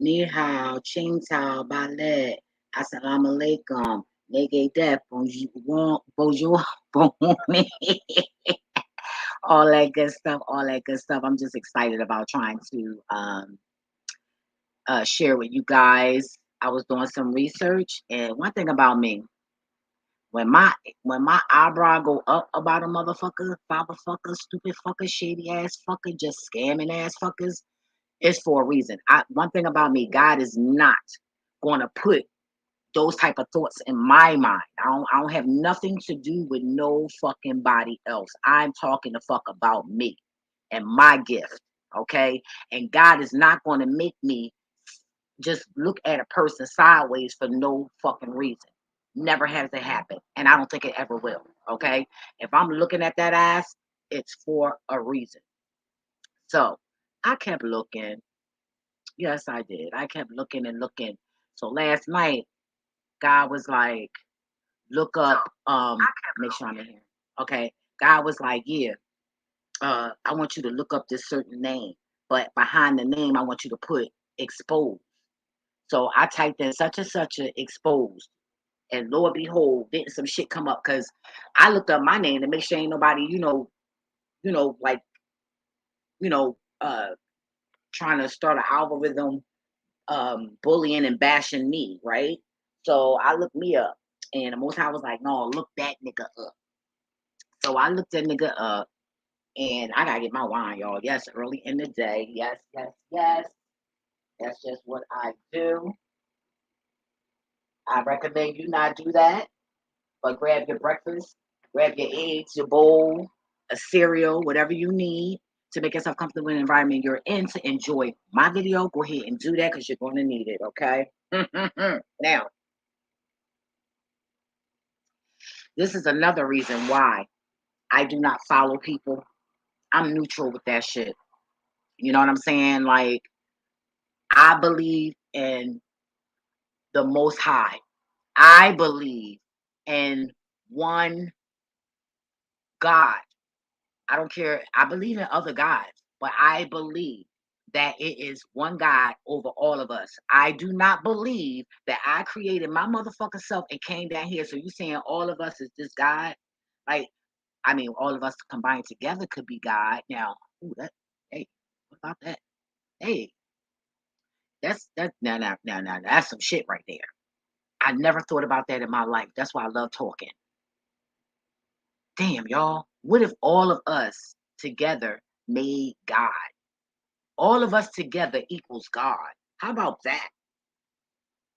Ni hao, ching tao, ballet, assalamu alaikum, nege def, bonjour, bonjour, bonjour, all that good stuff, all that good stuff. I'm just excited about trying to share with you guys. I was doing some research, and one thing about me, when my when my eyebrow go up about a motherfucker, father fucker, stupid fucker, shady ass fucker, just scamming ass fuckers, it's for a reason. One thing about me, God is not going to put those type of thoughts in my mind. I don't have nothing to do with no fucking body else. I'm talking the fuck about me and my gift, okay? And God is not going to make me just look at a person sideways for no fucking reason. Never has it happened, and I don't think it ever will, okay? If I'm looking at that ass, it's for a reason. So I kept looking. Yes, I did. I kept looking and looking. So last night, God was like, look up, make sure I'm in here. Okay. God was like, yeah, I want you to look up this certain name, but behind the name, I want you to put exposed. So I typed in such a exposed, and Lord behold, didn't some shit come up? Because I looked up my name to make sure ain't nobody, like, you know, uh, trying to start an algorithm bullying and bashing me, right? So I looked me up, and the most High was like, no, look that nigga up. So I looked that nigga up, and I gotta get my wine, y'all. Yes, early in the day. Yes, yes, yes. That's just what I do. I recommend you not do that, but grab your breakfast, grab your eggs, your bowl, a cereal, whatever you need to make yourself comfortable in the environment you're in to enjoy my video. Go ahead and do that because you're going to need it, okay? Now, this is another reason why I do not follow people. I'm neutral with that shit. You know what I'm saying? Like, I believe in the Most High. I believe in one God. I don't care. I believe in other gods, but I believe that it is one God over all of us. I do not believe that I created my motherfucking self and came down here. So you saying all of us is this God? Like, I mean, all of us combined together could be God. Now, ooh, hey, what about that? Hey, now, that's some shit right there. I never thought about that in my life. That's why I love talking. Damn, y'all. What if all of us together made God? All of us together equals God. How about that?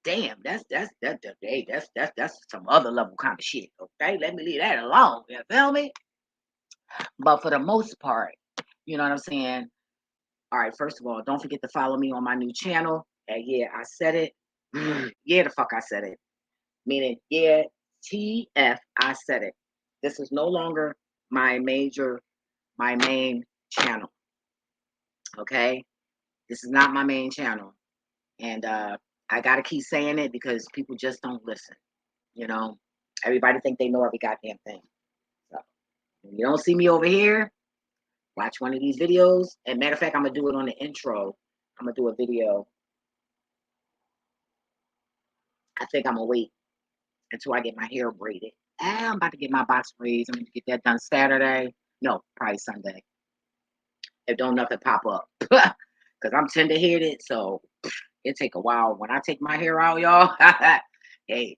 Damn, hey, that's some other level kind of shit. Okay, let me leave that alone. You feel me? But for the most part, you know what I'm saying? All right, first of all, don't forget to follow me on my new channel. And yeah, I said it. Yeah, the fuck I said it. Meaning, yeah, TF, I said it. This is no longer my main channel. Okay? This is not my main channel. And I gotta keep saying it because people just don't listen. You know, everybody think they know every goddamn thing. So if you don't see me over here, watch one of these videos. And matter of fact, I'm gonna do it on the intro. I'm gonna do a video. I think I'm gonna wait until I get my hair braided. I'm about to get my box braids. I'm gonna get that done Saturday. No, probably Sunday. If don't nothing pop up. Cause I'm tender headed, so it take a while. When I take my hair out, y'all, hey,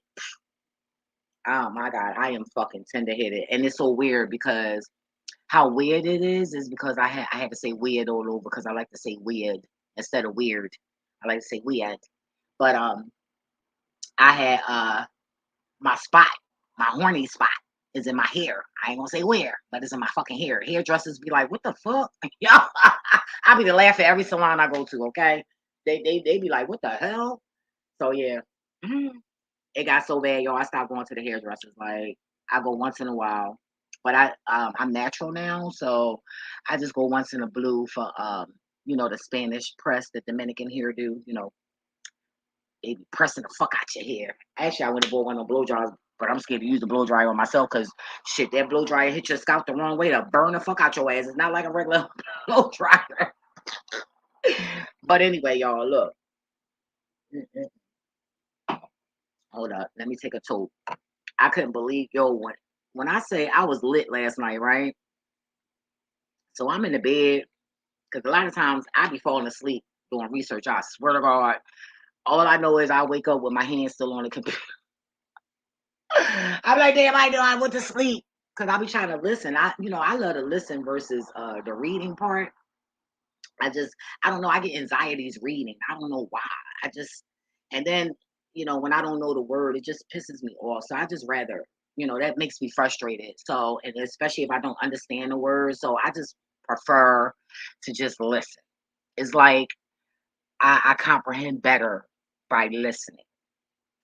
oh my God, I am fucking tender headed. And it's so weird because how weird it is because I had to say weird all over because I like to say weird instead of weird. I like to say weird. But I had my spot, my horny spot is in my hair. I ain't gonna say where, but it's in my fucking hair. Hairdressers be like, what the fuck? Yo, I be the laugh at every salon I go to, okay? They be like, what the hell? So yeah. It got so bad, y'all. I stopped going to the hairdressers. Like I go once in a while, but I'm natural now, so I just go once in a blue for the Spanish press, the Dominican hairdo. They be pressing the fuck out your hair. Actually, I went and bought one of blow dryers, but I'm scared to use the blow dryer on myself because shit, that blow dryer hit your scalp the wrong way to burn the fuck out your ass. It's not like a regular blow dryer. But anyway, y'all, look. Hold up. Let me take a toke. I couldn't believe, yo, when I say I was lit last night, right? So I'm in the bed because a lot of times I be falling asleep doing research. I swear to God, all I know is I wake up with my hands still on the computer. I'm like, damn, I know I went to sleep because I be trying to listen. I love to listen versus the reading part. I just, I don't know. I get anxieties reading. I don't know why. I just, and then, when I don't know the word, it just pisses me off. So I just rather, that makes me frustrated. So, and especially if I don't understand the word. So I just prefer to just listen. It's like I comprehend better by listening,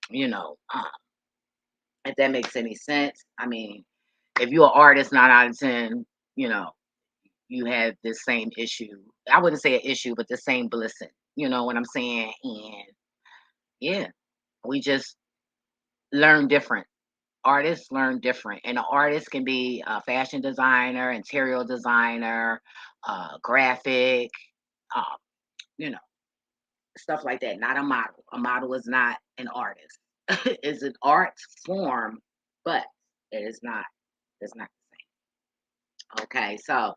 you know, um, if that makes any sense. I mean, if you're an artist, 9 out of 10, you know, you have this same issue. I wouldn't say an issue, but the same blessing. You know what I'm saying? And yeah, we just learn different. Artists learn different, and an artist can be a fashion designer, interior designer, graphic, uh, you know, stuff like that. Not a model. A model is not an artist. It's an art form, but it is not. It's not the same. Okay, so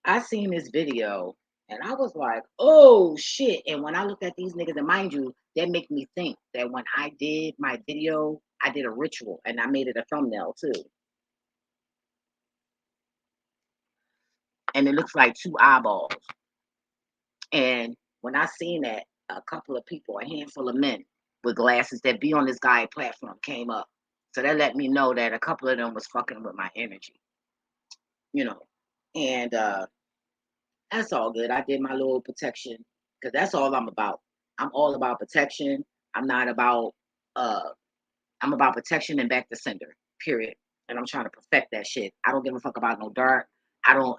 I seen this video and I was like, oh shit. And when I looked at these niggas, and mind you, that make me think that when I did my video, I did a ritual and I made it a thumbnail too. And it looks like two eyeballs. And when I seen that, a couple of people, a handful of men with glasses that be on this guy platform came up. So that let me know that a couple of them was fucking with my energy, you know. And that's all good. I did my little protection because that's all I'm about. I'm all about protection. I'm not about uh I'm about protection and back to sender. Period. And I'm trying to perfect that shit. I don't give a fuck about no dark. I don't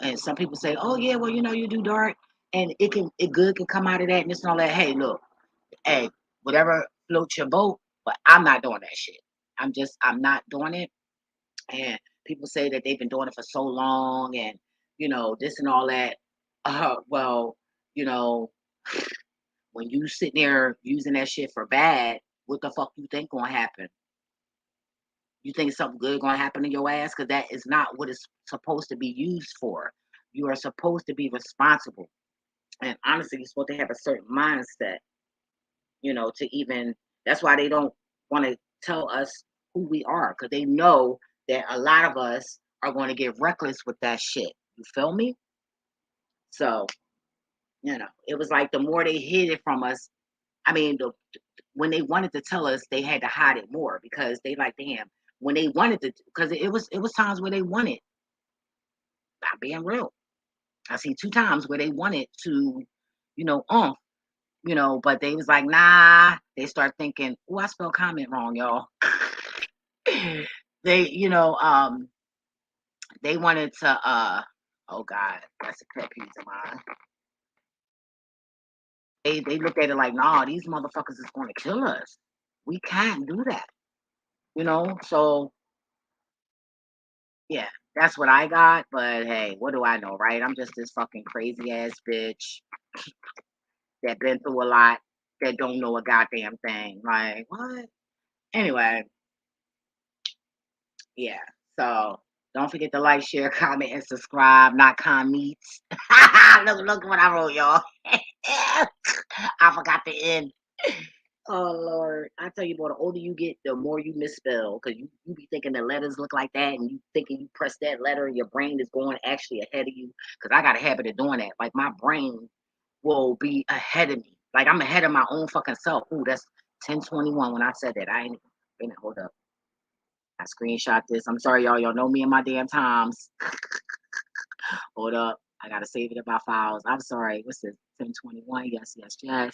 and some people say, "Oh yeah, well, you do dark and it good can come out of that and this and all that." Hey, look. Hey, whatever floats your boat, but I'm not doing that shit. I'm not doing it. And people say that they've been doing it for so long and this and all that. Well, you know when you sitting there using that shit for bad, what the fuck you think gonna happen? You think something good gonna happen to your ass? Because that is not what it's supposed to be used for. You are supposed to be responsible, and honestly, you're supposed to have a certain mindset, to even. That's why they don't want to tell us who we are, because they know that a lot of us are going to get reckless with that shit. You feel me? So, it was like the more they hid it from us, I mean, when they wanted to tell us, they had to hide it more because they like, damn, when they wanted to, because it was times where they wanted, not being real. I seen two times where they wanted to, you know, um, but they was like, nah. They start thinking, oh, I spelled comment wrong, y'all. they, they wanted to, oh God, that's a pet peeve of mine. They looked at it like, nah, these motherfuckers is going to kill us. We can't do that, So yeah, that's what I got. But hey, what do I know, right? I'm just this fucking crazy ass bitch that been through a lot that don't know a goddamn thing. Like what? Anyway, yeah. So don't forget to like, share, comment, and subscribe. Not comments. Look what I wrote, y'all. I forgot the end. Oh Lord, I tell you, boy, the older you get, the more you misspell because you be thinking the letters look like that, and you thinking you press that letter, and your brain is going actually ahead of you. Because I got a habit of doing that. Like my brain will be ahead of me. Like I'm ahead of my own fucking self. Ooh, that's 10:21 when I said that. I ain't even hold up. I screenshot this. I'm sorry, y'all. Y'all know me and my damn times. Hold up. I gotta save it in my files. I'm sorry. What's this? 10:21. Yes, yes, yes.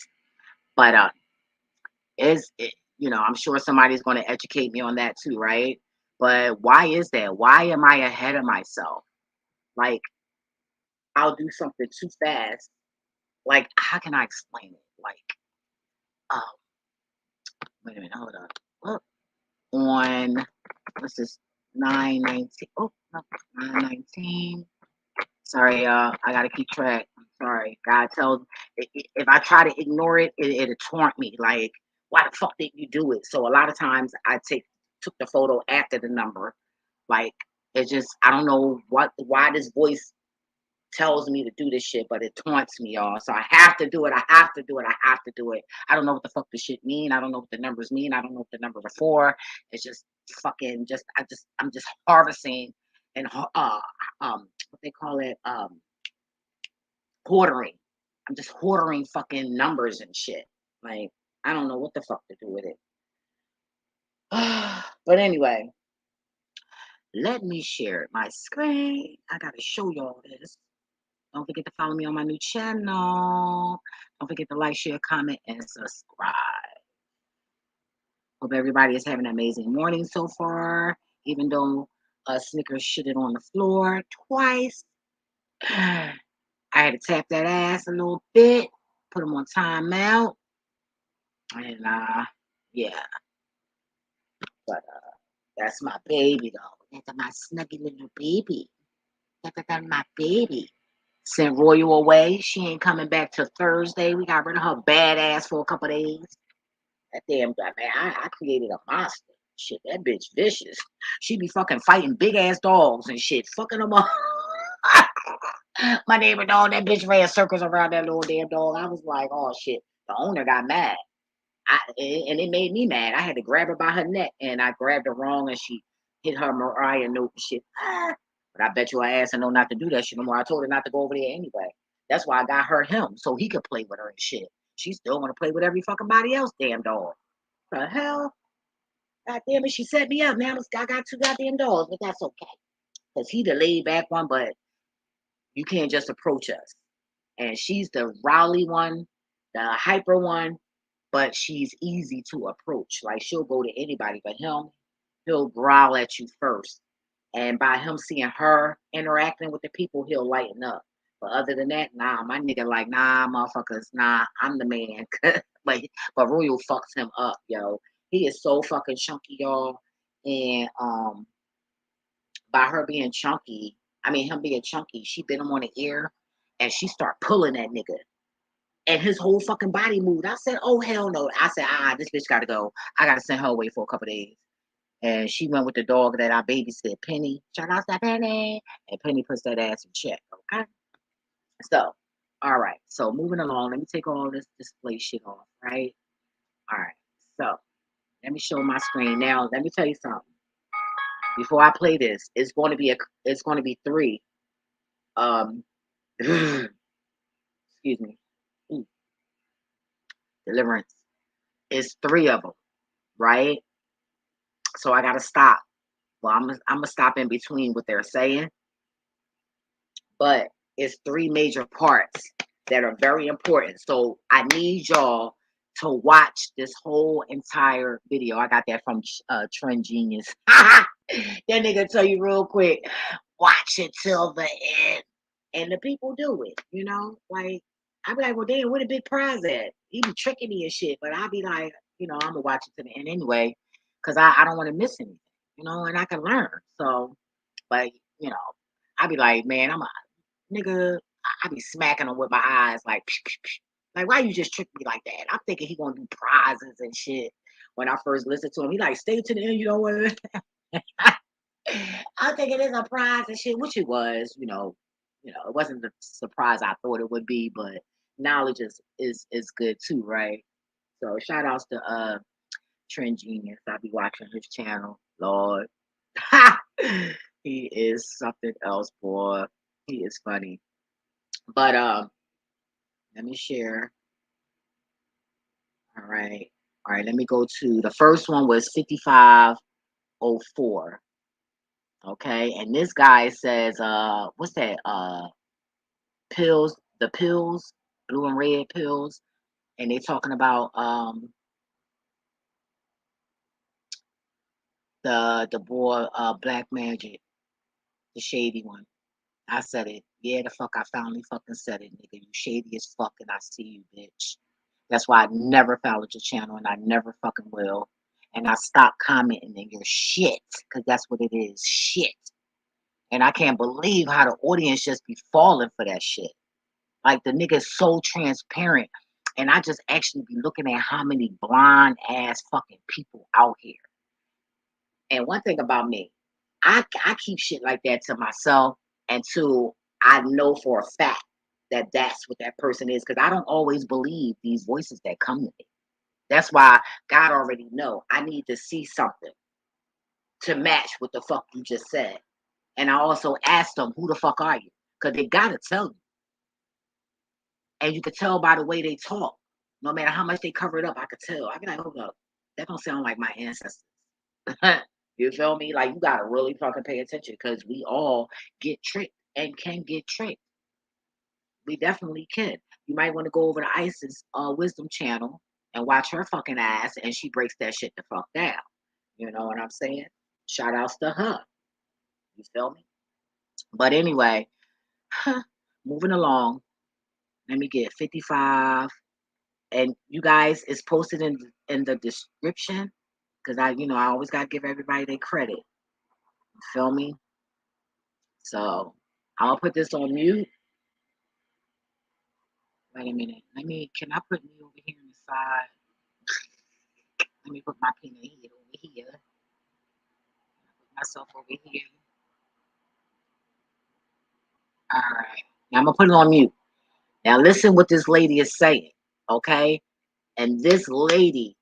But is it, I'm sure somebody's going to educate me on that too, right? But why is that? Why am I ahead of myself? Like I'll do something too fast. Like how can I explain it? Like um, wait a minute, hold up. Look, on what's this? 9:19. Oh, no, 9:19. Sorry, I gotta keep track. Sorry, God tells if I try to ignore it, it'll taunt me. Like, why the fuck did you do it? So a lot of times I took the photo after the number. Like, it's just I don't know why this voice tells me to do this shit, but it taunts me, y'all. So I have to do it. I have to do it. I have to do it. I don't know what the fuck the shit mean. I don't know what the numbers mean. I don't know what the numbers are for. It's just fucking just I'm just harvesting and what they call it hoarding. I'm just hoarding fucking numbers and shit. Like I don't know what the fuck to do with it. But anyway, let me share my screen. I gotta show y'all this. Don't forget to follow me on my new channel. Don't forget to like, share, comment, and subscribe. Hope everybody is having an amazing morning so far. Even though Snickers shitted on the floor twice. I had to tap that ass a little bit, put him on timeout. And yeah, but that's my baby though. That's my snuggy little baby. That's my baby. Sent Royal away. She ain't coming back till Thursday. We got rid of her bad ass for a couple days. That damn guy, man. I created a monster. Shit, that bitch vicious. She be fucking fighting big ass dogs and shit, fucking them up. My neighbor dog, that bitch ran circles around that little damn dog. I was like, oh shit. The owner got mad. And it made me mad. I had to grab her by her neck, and I grabbed her wrong, and she hit her Mariah note and shit. But I bet you her ass I know not to do that shit no more. I told her not to go over there anyway. That's why I got her him so he could play with her and shit. She still want to play with every fucking body else, damn dog. The hell? God damn it, she set me up. Now I got two goddamn dogs, but that's okay. Because he the laid back one, but you can't just approach us. And she's the rowdy one, the hyper one, but she's easy to approach. Like she'll go to anybody, but him, he'll growl at you first. And by him seeing her interacting with the people, he'll lighten up. But other than that, nah, my nigga like, nah, motherfuckers, nah, I'm the man. but Royal fucks him up, yo. He is so fucking chunky, y'all. And by her being chunky, I mean him being chunky, she bit him on the ear and she start pulling that nigga. And his whole fucking body moved. I said, oh hell no. I said, this bitch gotta go. I gotta send her away for a couple days. And she went with the dog that I babysit, Penny. Shout out to Penny. And Penny puts that ass in check. Okay. So, all right. So moving along, let me take all this display shit off, right? All right. So let me show my screen. Now, let me tell you something. Before I play this, it's going to be three. Excuse me. Deliverance. It's three of them, right? So I gotta stop. Well, I'm gonna stop in between what they're saying, but it's three major parts that are very important. So I need y'all to watch this whole entire video. I got that from Trend Genius. That nigga tell you real quick, watch it till the end. And the people do it, you know? Like, I be like, well, damn, where the big prize at? He be tricking me and shit, but I be like, I'm gonna watch it to the end anyway, because I don't want to miss anything, and I can learn. So, but, you know, I be like, man, I'm a nigga, I be smacking him with my eyes like, psh, psh, psh. Like, why you just trick me like that? I'm thinking he gonna do prizes and shit. When I first listened to him, he like, stay to the end, you know what? I'm thinking it's a prize and shit, which it was, it wasn't the surprise I thought it would be, but knowledge is good too, right? So shout outs to Trend Genius. I be watching his channel, Lord. He is something else, boy. He is funny. But let me share. All right. All right, let me go to the first one was 5504. Okay, and this guy says, what's that? Pills, the pills, blue and red pills, and they talking about the boy Black Magic, the shady one. I said it. Yeah, the fuck I finally fucking said it, nigga. You shady as fuck and I see you, bitch. That's why I never followed your channel and I never fucking will. And I stopped commenting in your shit, because that's what it is, shit. And I can't believe how the audience just be falling for that shit. Like the nigga is so transparent. And I just actually be looking at how many blind ass fucking people out here. And one thing about me, I keep shit like that to myself until I know for a fact that that's what that person is. Because I don't always believe these voices that come to me. That's why God already know I need to see something to match what the fuck you just said. And I also asked them, who the fuck are you? Because they gotta tell you. And you could tell by the way they talk. No matter how much they cover it up, I could tell. I be like, hold up, that don't sound like my ancestors. You feel me? Like you gotta really fucking pay attention because we all get tricked and can get tricked. We definitely can. You might want to go over to Isis Wisdom channel and watch her fucking ass and she breaks that shit the fuck down. You know what I'm saying? Shout outs to her. You feel me? But anyway, moving along. Let me get 55. And you guys, it's posted in the description because I always gotta give everybody their credit. You feel me? So I'm gonna put this on mute. Wait a minute. Can I put me over here on the side? Let me put my peanut head over here. Put myself over here. All right. Now I'm gonna put it on mute. Now listen what this lady is saying, okay? And this lady,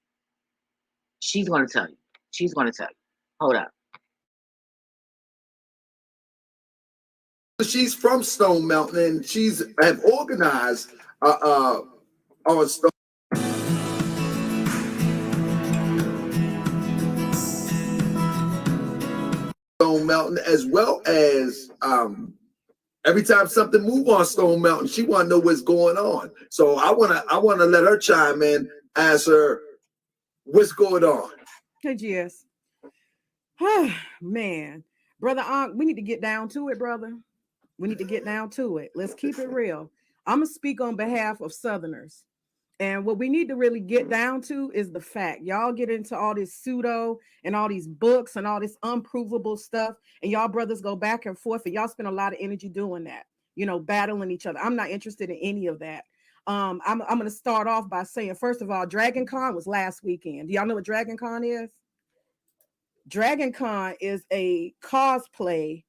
she's gonna tell you. She's gonna tell you. Hold up. She's from Stone Mountain, and she's have organized on Stone Mountain, as well as every time something move on Stone Mountain, she want to know what's going on. So I wanna let her chime in, ask her what's going on. Hey, GS. Man, brother, we need to get down to it, brother. We need to get down to it. Let's keep it real. I'm gonna speak on behalf of Southerners. And what we need to really get down to is the fact. Y'all get into all this pseudo and all these books and all this unprovable stuff, and y'all brothers go back and forth, and y'all spend a lot of energy doing that, battling each other. I'm not interested in any of that. I'm going to start off by saying, first of all, Dragon Con was last weekend. Do y'all know what Dragon Con is? Dragon Con is a cosplay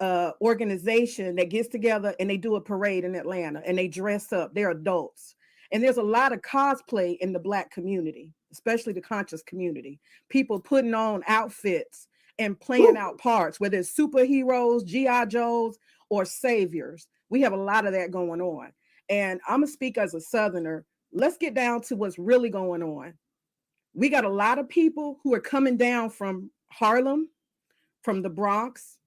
organization that gets together and they do a parade in Atlanta and they dress up. They're adults. And there's a lot of cosplay in the Black community, especially the conscious community. People putting on outfits and playing out parts, whether it's superheroes, G.I. Joes, or saviors. We have a lot of that going on. And I'm going to speak as a Southerner. Let's get down to what's really going on. We got a lot of people who are coming down from Harlem, from the Bronx.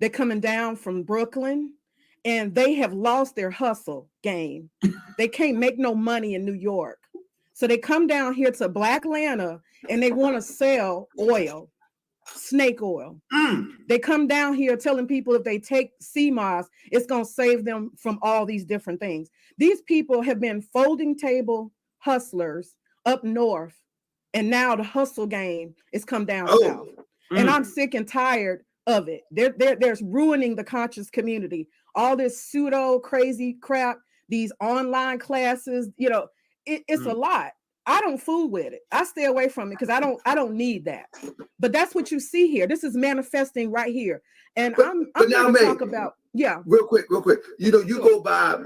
They're coming down from Brooklyn, and they have lost their hustle game. They can't make no money in New York. So they come down here to Black Atlanta and they want to sell oil, snake oil. They come down here telling people if they take CMOS, it's going to save them from all these different things. These people have been folding table hustlers up north, and now the hustle game is come down south. And I'm sick and tired of it. There's ruining the conscious community. All this pseudo crazy crap, these online classes, it's a lot. I don't fool with it. I stay away from it because I don't need that. But that's what you see here. This is manifesting right here. And I'm going to talk about, real quick. You go by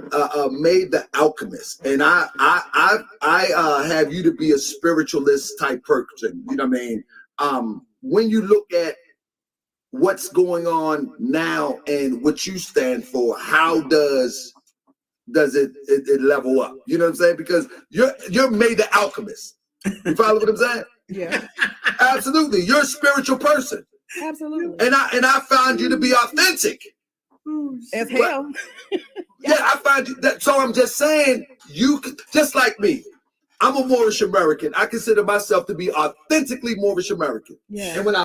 May the Alchemist, and I have you to be a spiritualist type person. You know what I mean? When you look at what's going on now and what you stand for, how does it level up? You know what I'm saying? Because you're May the Alchemist. You follow what I'm saying? Yeah. Absolutely. You're a spiritual person. Absolutely. And I found you to be authentic. As hell. Yeah, I find you that. So I'm just saying, you just like me. I'm a Moorish American. I consider myself to be authentically Moorish American. Yeah. And when I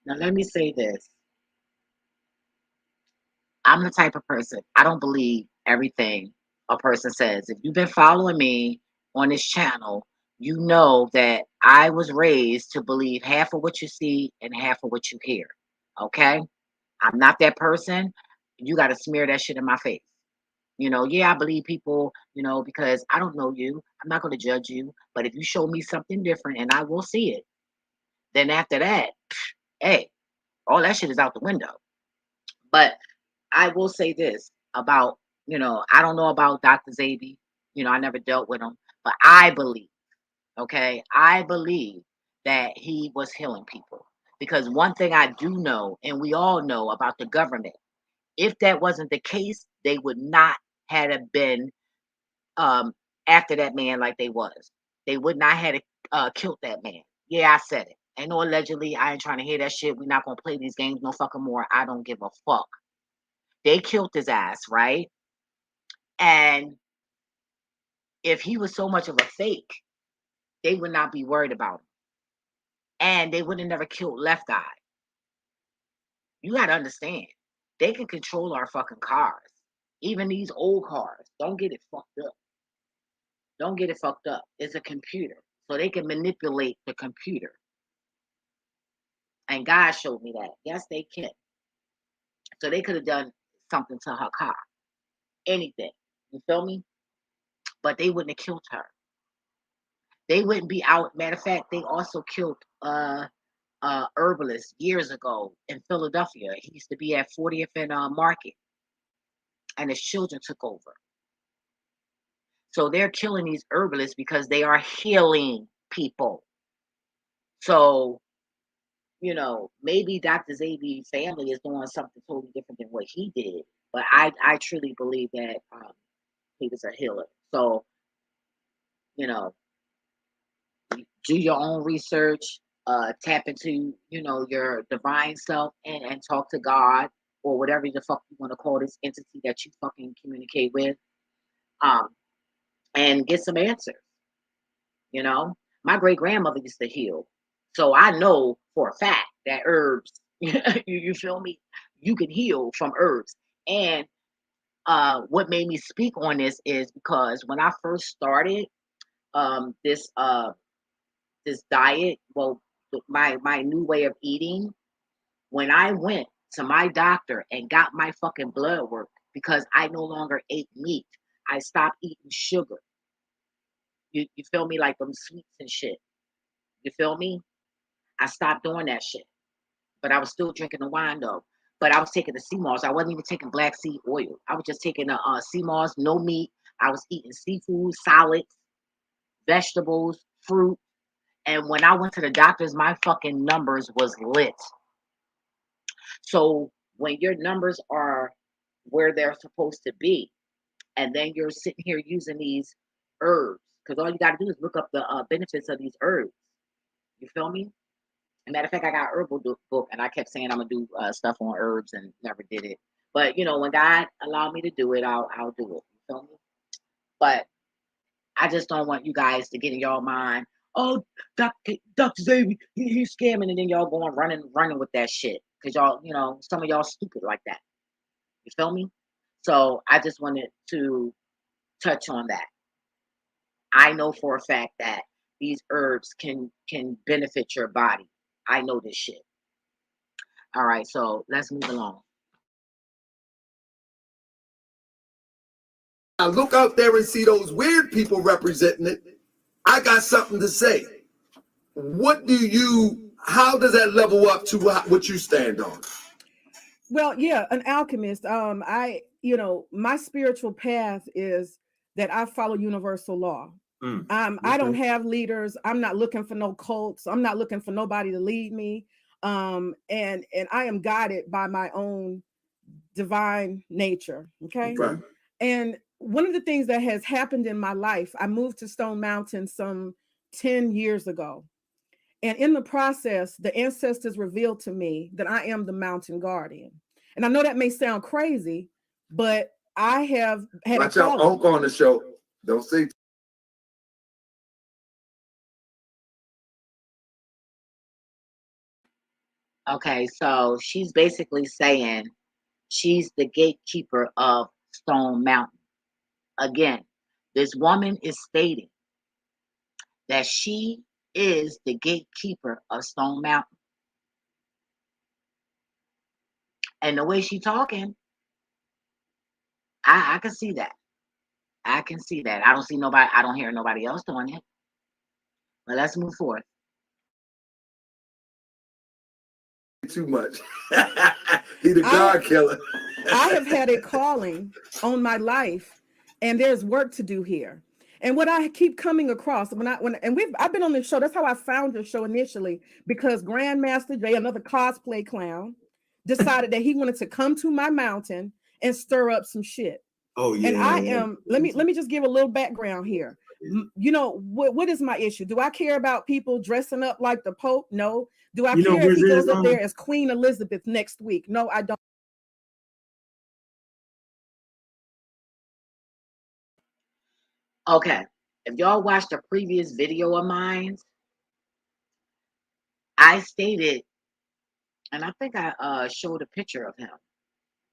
Now let me say this. I'm the type of person, I don't believe everything a person says. If you've been following me on this channel, you know that I was raised to believe half of what you see and half of what you hear. Okay? I'm not that person. You got to smear that shit in my face. Yeah, I believe people, because I don't know you. I'm not going to judge you. But if you show me something different and I will see it, then after that, hey, all that shit is out the window. But I will say this about, I don't know about Dr. Zabi. I never dealt with him. But I believe, okay, I believe that he was healing people. Because one thing I do know, and we all know about the government, if that wasn't the case, they would not have been um, after that man like they was. They would not have killed that man. Yeah, I said it. Ain't no allegedly. I ain't trying to hear that shit. We're not gonna play these games no fucking more. I don't give a fuck. They killed his ass, right? And if he was so much of a fake, they would not be worried about him. And they would have never killed Left Eye. You gotta understand. They can control our fucking cars. Even these old cars. Don't get it fucked up. Don't get it fucked up. It's a computer. So they can manipulate the computer. And God showed me that. Yes, they can. So they could have done something to her car. Anything. You feel me? But they wouldn't have killed her. They wouldn't be out. Matter of fact, they also killed herbalist years ago in Philadelphia. He used to be at 40th and Market. And his children took over. So they're killing these herbalists because they are healing people. So maybe Dr. Zabi's family is doing something totally different than what he did. But I truly believe that he was a healer. So, you know, do your own research, tap into, your divine self and talk to God or whatever the fuck you want to call this entity that you fucking communicate with. Um, and get some answers. My great grandmother used to heal. So I know for a fact that herbs, you feel me? You can heal from herbs. And what made me speak on this is because when I first started this diet, well, my new way of eating, when I went to my doctor and got my fucking blood work because I no longer ate meat, I stopped eating sugar. You feel me? Like them sweets and shit. You feel me? I stopped doing that shit. But I was still drinking the wine though. But I was taking the sea moss. I wasn't even taking black seed oil. I was just taking the sea moss, no meat. I was eating seafood, solids, vegetables, fruit. And when I went to the doctors, my fucking numbers was lit. So when your numbers are where they're supposed to be, and then you're sitting here using these herbs, because all you got to do is look up the benefits of these herbs. You feel me? As a matter of fact, I got herbal book, and I kept saying I'm gonna do stuff on herbs, and never did it. But when God allowed me to do it, I'll do it. You feel me? But I just don't want you guys to get in your mind. Oh, Dr. Xavier, he's scamming, and then y'all going running with that shit because y'all, some of y'all stupid like that. You feel me? So I just wanted to touch on that. I know for a fact that these herbs can benefit your body. I know this shit. All right, so let's move along. I look out there and see those weird people representing it. I got something to say. How does that level up to what you stand on? Well, yeah, an alchemist. My spiritual path is that I follow universal law. I don't have leaders. I'm not looking for no cults. I'm not looking for nobody to lead me. And I am guided by my own divine nature. Okay. And one of the things that has happened in my life, I moved to Stone Mountain some 10 years ago. And in the process, the ancestors revealed to me that I am the mountain guardian. And I know that may sound crazy, but I have had Watch out, Unc on the show. Don't say. Okay, so she's basically saying she's the gatekeeper of Stone Mountain. Again, this woman is stating that she is the gatekeeper of Stone Mountain. And the way she talking, I can see that. I can see that. I don't see nobody. I don't hear nobody else doing it. But let's move forward. Too much. He the God killer. I have had a calling on my life, and there's work to do here. And what I keep coming across I've been on this show. That's how I found your show initially, because Grandmaster Jay, another cosplay clown, decided that he wanted to come to my mountain and stir up some shit. Oh yeah. And I am. Let me just give a little background here. You know what is my issue? Do I care about people dressing up like the Pope? No. Do I care if he goes up there as Queen Elizabeth next week? No, I don't. Okay. If y'all watched a previous video of mine, I stated, and I think I showed a picture of him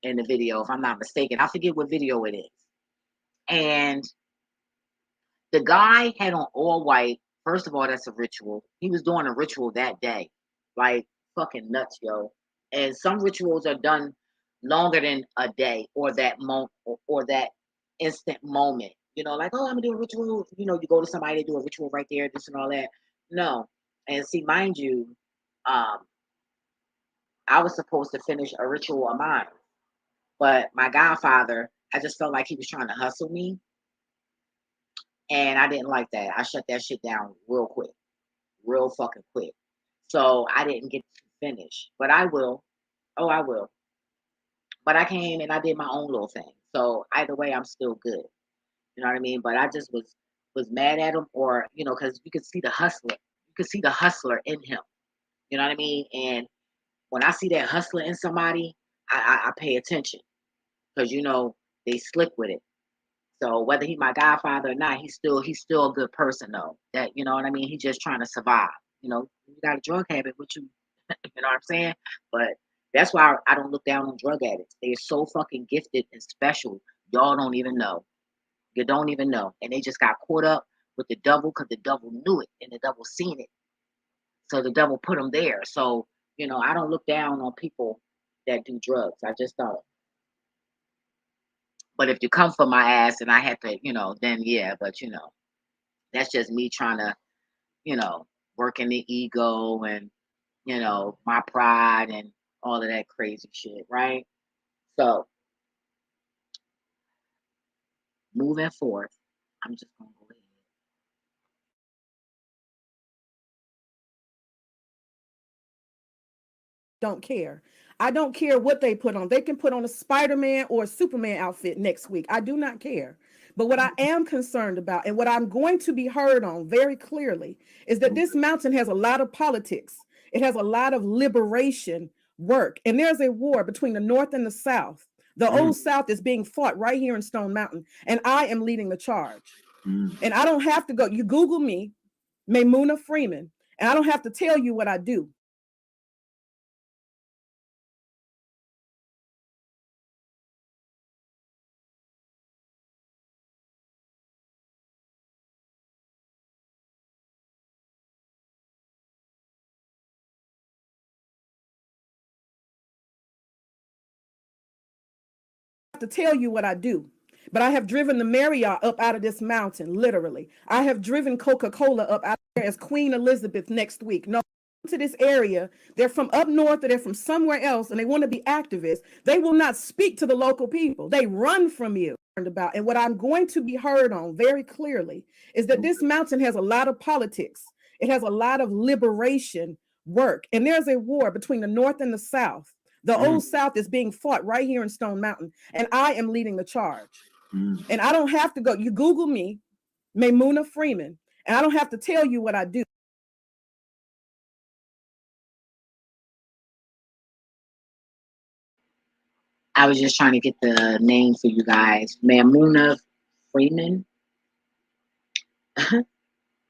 in the video, if I'm not mistaken. I forget what video it is. And the guy had on all white. First of all, that's a ritual. He was doing a ritual that day. Like fucking nuts, yo. And some rituals are done longer than a day or that moment or that instant moment. You know, like, oh, I'm gonna do a ritual. You know, you go to somebody, to do a ritual right there, this and all that. No. And see, mind you, um, I was supposed to finish a ritual of mine. But my godfather, I just felt like he was trying to hustle me. And I didn't like that. I shut that shit down real quick, real fucking quick. So I didn't get to finish, but I will. Oh, I will. But I came and I did my own little thing. So either way, I'm still good. You know what I mean? But I just was mad at him, or because you could see the hustler. You could see the hustler in him. You know what I mean? And when I see that hustler in somebody, I pay attention because they slick with it. So whether he my godfather or not, he's still a good person though. That you know what I mean. He's just trying to survive. You got a drug habit, which you know what I'm saying. But that's why I don't look down on drug addicts. They're so fucking gifted and special. Y'all don't even know. You don't even know, and they just got caught up with the devil because the devil knew it and the devil seen it. So the devil put them there. So I don't look down on people that do drugs. I just don't. But if you come for my ass and I had to, then yeah, but that's just me trying to, work in the ego and, my pride and all of that crazy shit, right? So moving forth, I'm just gonna go ahead. Don't care. I don't care what they put on. They can put on a Spider-Man or a Superman outfit next week. I do not care. But what I am concerned about, and what I'm going to be heard on very clearly, is that this mountain has a lot of politics. It has a lot of liberation work. And there's a war between the North and the South. The old South is being fought right here in Stone Mountain, and I am leading the charge. And I don't have to go. You Google me, Maymuna Freeman, and I don't have to tell you what I do. To tell you what I do. But I have driven the Marriott up out of this mountain, literally. I have driven Coca-Cola up out there as Queen Elizabeth next week. No, to this area, they're from up north or they're from somewhere else and they want to be activists. They will not speak to the local people. They run from you. About and what I'm going to be heard on very clearly is that this mountain has a lot of politics. It has a lot of liberation work. And there's a war between the North and the South. The old South is being fought right here in Stone Mountain, and I am leading the charge. And I don't have to go. You Google me, Maymuna Freeman, and I don't have to tell you what I do. I was just trying to get the name for you guys, Maymuna Freeman. I'm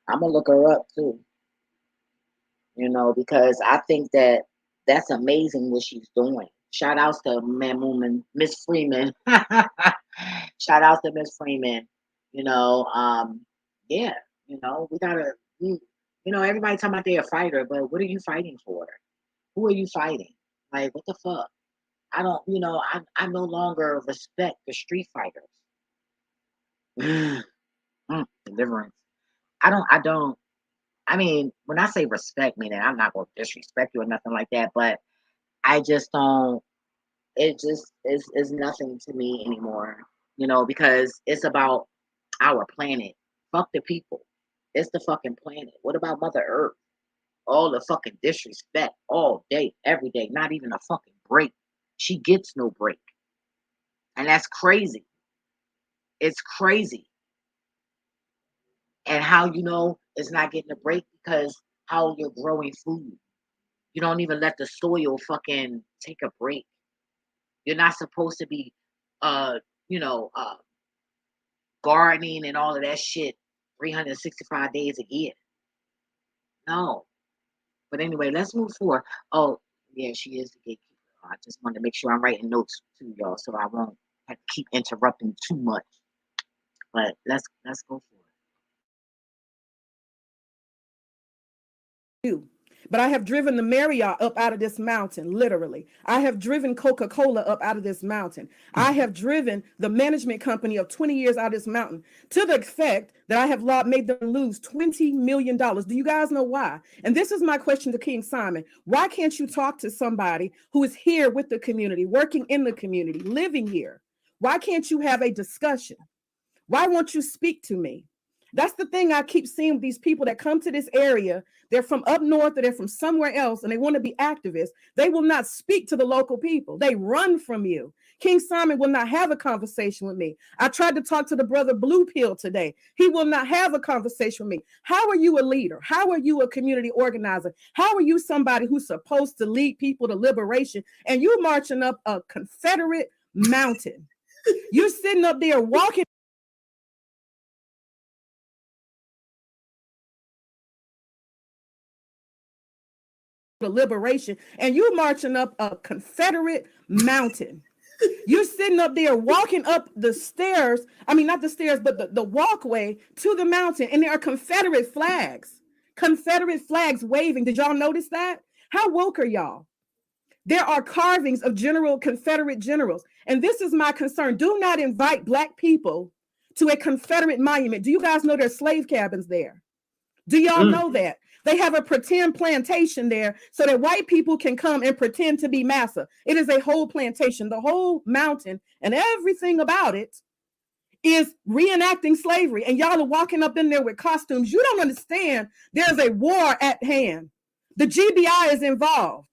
gonna look her up too. Because I think that's amazing what she's doing. Shout outs to Miss Freeman. Shout outs to Miss Freeman. Yeah, we gotta. You, you know, everybody talking about they're a fighter, but what are you fighting for? Who are you fighting? Like, what the fuck? I don't, I no longer respect the street fighters. Deliverance. I don't, I mean, when I say respect, meaning I'm not going to disrespect you or nothing like that, but I just don't, it just is nothing to me anymore, because it's about our planet. Fuck the people. It's the fucking planet. What about Mother Earth? All the fucking disrespect all day, every day, not even a fucking break. She gets no break. And that's crazy. It's crazy. And how it's not getting a break because how you're growing food. You don't even let the soil fucking take a break. You're not supposed to be uh, you know, uh gardening and all of that shit 365 days a year. No. But anyway, let's move forward. Oh, yeah, she is the gatekeeper. I just wanted to make sure I'm writing notes too, y'all, so I won't have to keep interrupting too much. But let's go for it. You. But I have driven the Marriott up out of this mountain, literally. I have driven Coca-Cola up out of this mountain. I have driven the management company of 20 years out of this mountain to the effect that I have made them lose $20 million. Do you guys know why? And this is my question to King Simon. Why can't you talk to somebody who is here with the community, working in the community, living here? Why can't you have a discussion? Why won't you speak to me? That's the thing I keep seeing with these people that come to this area. They're from up north or they're from somewhere else and they want to be activists. They will not speak to the local people. They run from you. King Simon will not have a conversation with me. I tried to talk to the brother Blue Pill today. He will not have a conversation with me. How are you a leader? How are you a community organizer? How are you somebody who's supposed to lead people to liberation and you marching up a Confederate mountain? You're sitting up there walking the liberation and you marching up a Confederate mountain. You're sitting up there walking up the stairs. I mean, not the stairs, but the walkway to the mountain. And there are Confederate flags waving. Did y'all notice that? How woke are y'all? There are carvings of Confederate generals. And this is my concern. Do not invite Black people to a Confederate monument. Do you guys know there's slave cabins there? Do y'all know that? They have a pretend plantation there so that white people can come and pretend to be massa. It is a whole plantation. The whole mountain and everything about it is reenacting slavery. And y'all are walking up in there with costumes. You don't understand. There's a war at hand. The GBI is involved.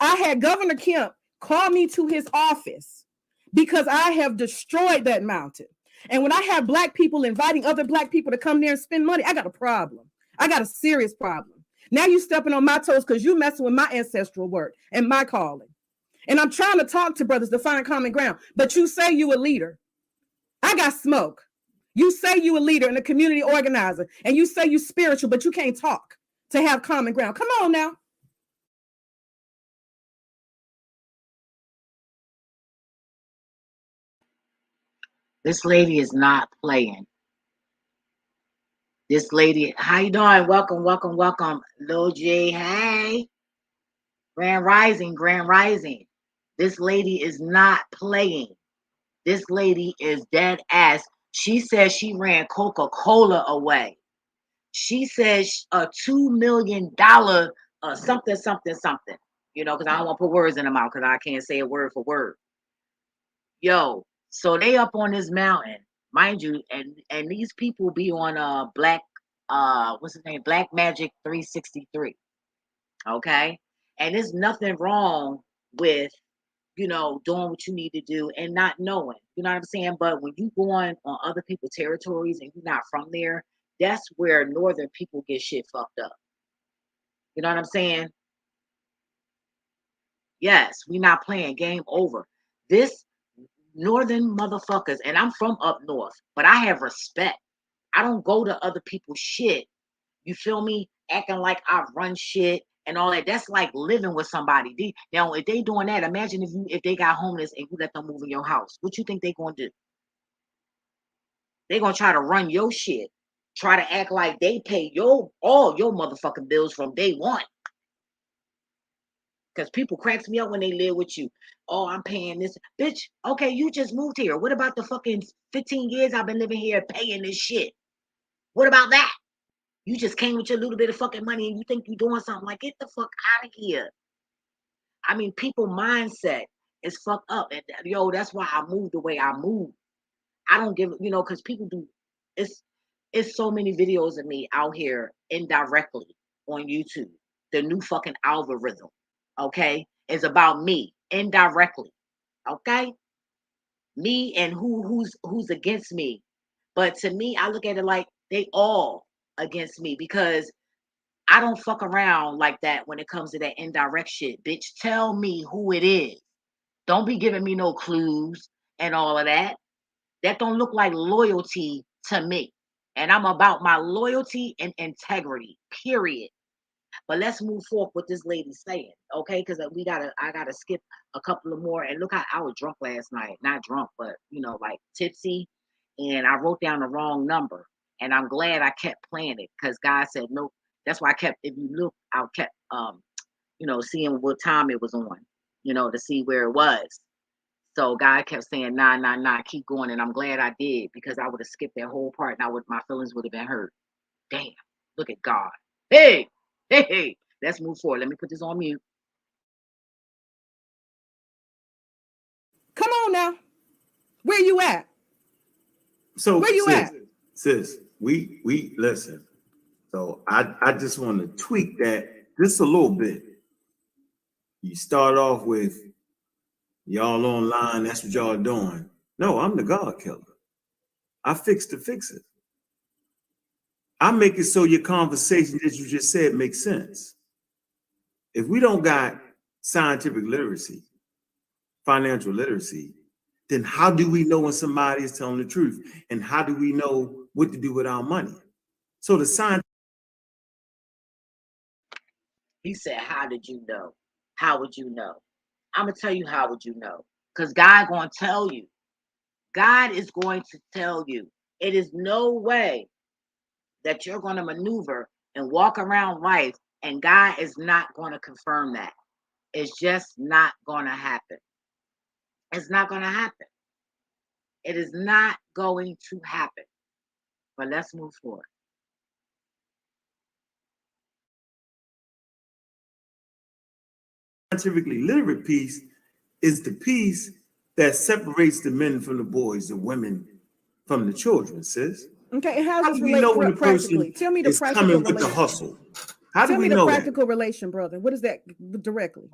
I had Governor Kemp call me to his office because I have destroyed that mountain. And when I have Black people inviting other Black people to come there and spend money, I got a problem. I got a serious problem. Now you stepping on my toes because you messing with my ancestral work and my calling. And I'm trying to talk to brothers to find common ground. But you say you a leader. I got smoke. You say you a leader and a community organizer. And you say you spiritual, but you can't talk to have common ground. Come on now. This lady is not playing. This lady, how you doing? Welcome, welcome, welcome. Lil J, hey. Grand Rising, Grand Rising. This lady is not playing. This lady is dead ass. She says she ran Coca-Cola away. She says a $2 million something, something, something. Because I don't want to put words in her mouth because I can't say it word for word. Yo, so they up on this mountain, mind you, and these people be on Black what's his name? Black Magic 363. Okay? And there's nothing wrong with doing what you need to do and not knowing. You know what I'm saying? But when you go on other people's territories and you're not from there, that's where northern people get shit fucked up. You know what I'm saying? Yes, we not playing game over. This northern motherfuckers, and I'm from up north, but I have respect. I don't go to other people's shit. You feel me? Acting like I run shit and all that. That's like living with somebody. Now, if they doing that, imagine if they got homeless and you let them move in your house. What you think they gonna do? They gonna try to run your shit. try to act like they pay all your motherfucking bills from day one. Because people cracks me up when they live with you. Oh, I'm paying this. Bitch, okay, you just moved here. What about the fucking 15 years I've been living here paying this shit? What about that? You just came with your little bit of fucking money and you think you're doing something. Like, get the fuck out of here. I mean, people mindset is fucked up. And yo, that's why I moved the way I moved. I don't give, because people do. It's it's so many videos of me out here indirectly on YouTube. The new fucking algorithm, okay, is about me indirectly, okay, me and who's against me. But to me, I look at it like they all against me because I don't fuck around like that when it comes to that indirect shit. Bitch, tell me who it is. Don't be giving me no clues and all of that. That don't look like loyalty to me. And I'm about my loyalty and integrity, period. But let's move forward with this lady saying, okay? Because I gotta skip a couple of more. And look how I was drunk last night. Not drunk, but like tipsy. And I wrote down the wrong number. And I'm glad I kept playing it because God said no. That's why I kept, if you look, I kept seeing what time it was on, to see where it was. So God kept saying, nah, nah, nah, keep going. And I'm glad I did because I would have skipped that whole part and my feelings would have been hurt. Damn, look at God. Hey, hey, hey, let's move forward. Let me put this on mute. Come on now. Where you at? So where you at? Sis, we listen. So I just want to tweak that just a little bit. You start off with y'all online, that's what y'all doing. No, I'm the God killer. I fix to fix it. I make it so your conversation that you just said makes sense. If we don't got scientific literacy, financial literacy, then how do we know when somebody is telling the truth? And how do we know what to do with our money? So the science. He said, how did you know? How would you know? I'm going to tell you how would you know. Because God going to tell you. God is going to tell you. It is no way that you're going to maneuver and walk around life and God is not going to confirm that. It's just not going to happen. It's not going to happen. It is not going to happen. But let's move forward. Scientifically literate piece is the piece that separates the men from the boys, the women from the children, sis. Okay, and how How does do this we relate know when a practically? person Tell me the is practical coming with the relation. hustle? How do Tell we me the know practical that? relation, brother. What is that directly?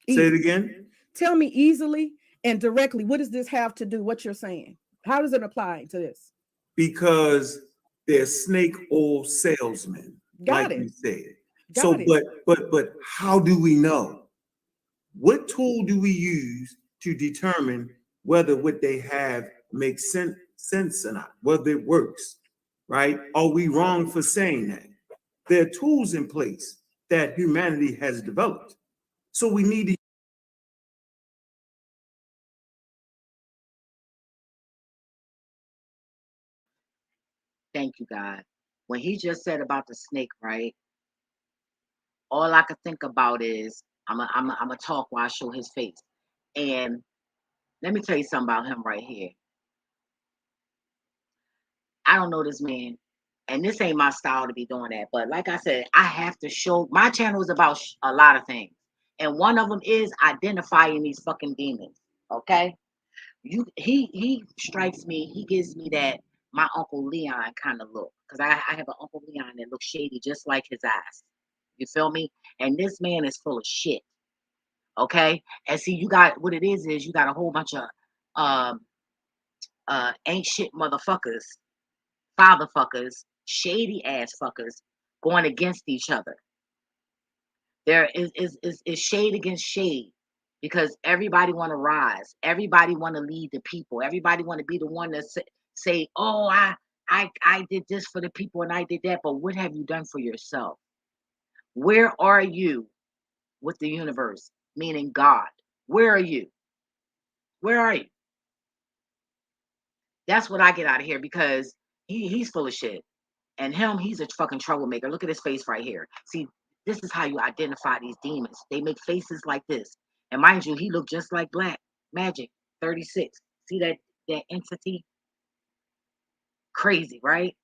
Say it Easily. again. Tell me easily and directly. What does this have to do? What you're saying? How does it apply to this? Because they're snake oil salesmen, Got like it. you said. Got So, it. but how do we know? What tool do we use to determine whether what they have makes sense or not, whether it works, right? Are we wrong for saying that? There are tools in place that humanity has developed. So we need to. Thank you, God. When he just said about the snake, right? All I could think about is I'm a talk while I show his face. And let me tell you something about him right here. I don't know this man, and this ain't my style to be doing that. But like I said, I have to show. My channel is about a lot of things, and one of them is identifying these fucking demons. Okay, he strikes me. He gives me that my Uncle Leon kind of look because I have an Uncle Leon that looks shady just like his eyes. You feel me? And this man is full of shit. Okay, and see, you got what it is you got a whole bunch of um ain't shit motherfuckers, father fuckers, shady ass fuckers going against each other. There is shade against shade because everybody want to rise. Everybody want to lead the people. Everybody want to be the one that say, "Oh, I did this for the people and I did that." But what have you done for yourself? Where are you with the universe? Meaning God. Where are you? Where are you? That's what I get out of here because he's full of shit. And him, he's a fucking troublemaker. Look at his face right here. See, this is how you identify these demons. They make faces like this. And mind you, he looked just like Black Magic 36. See that entity? Crazy, right?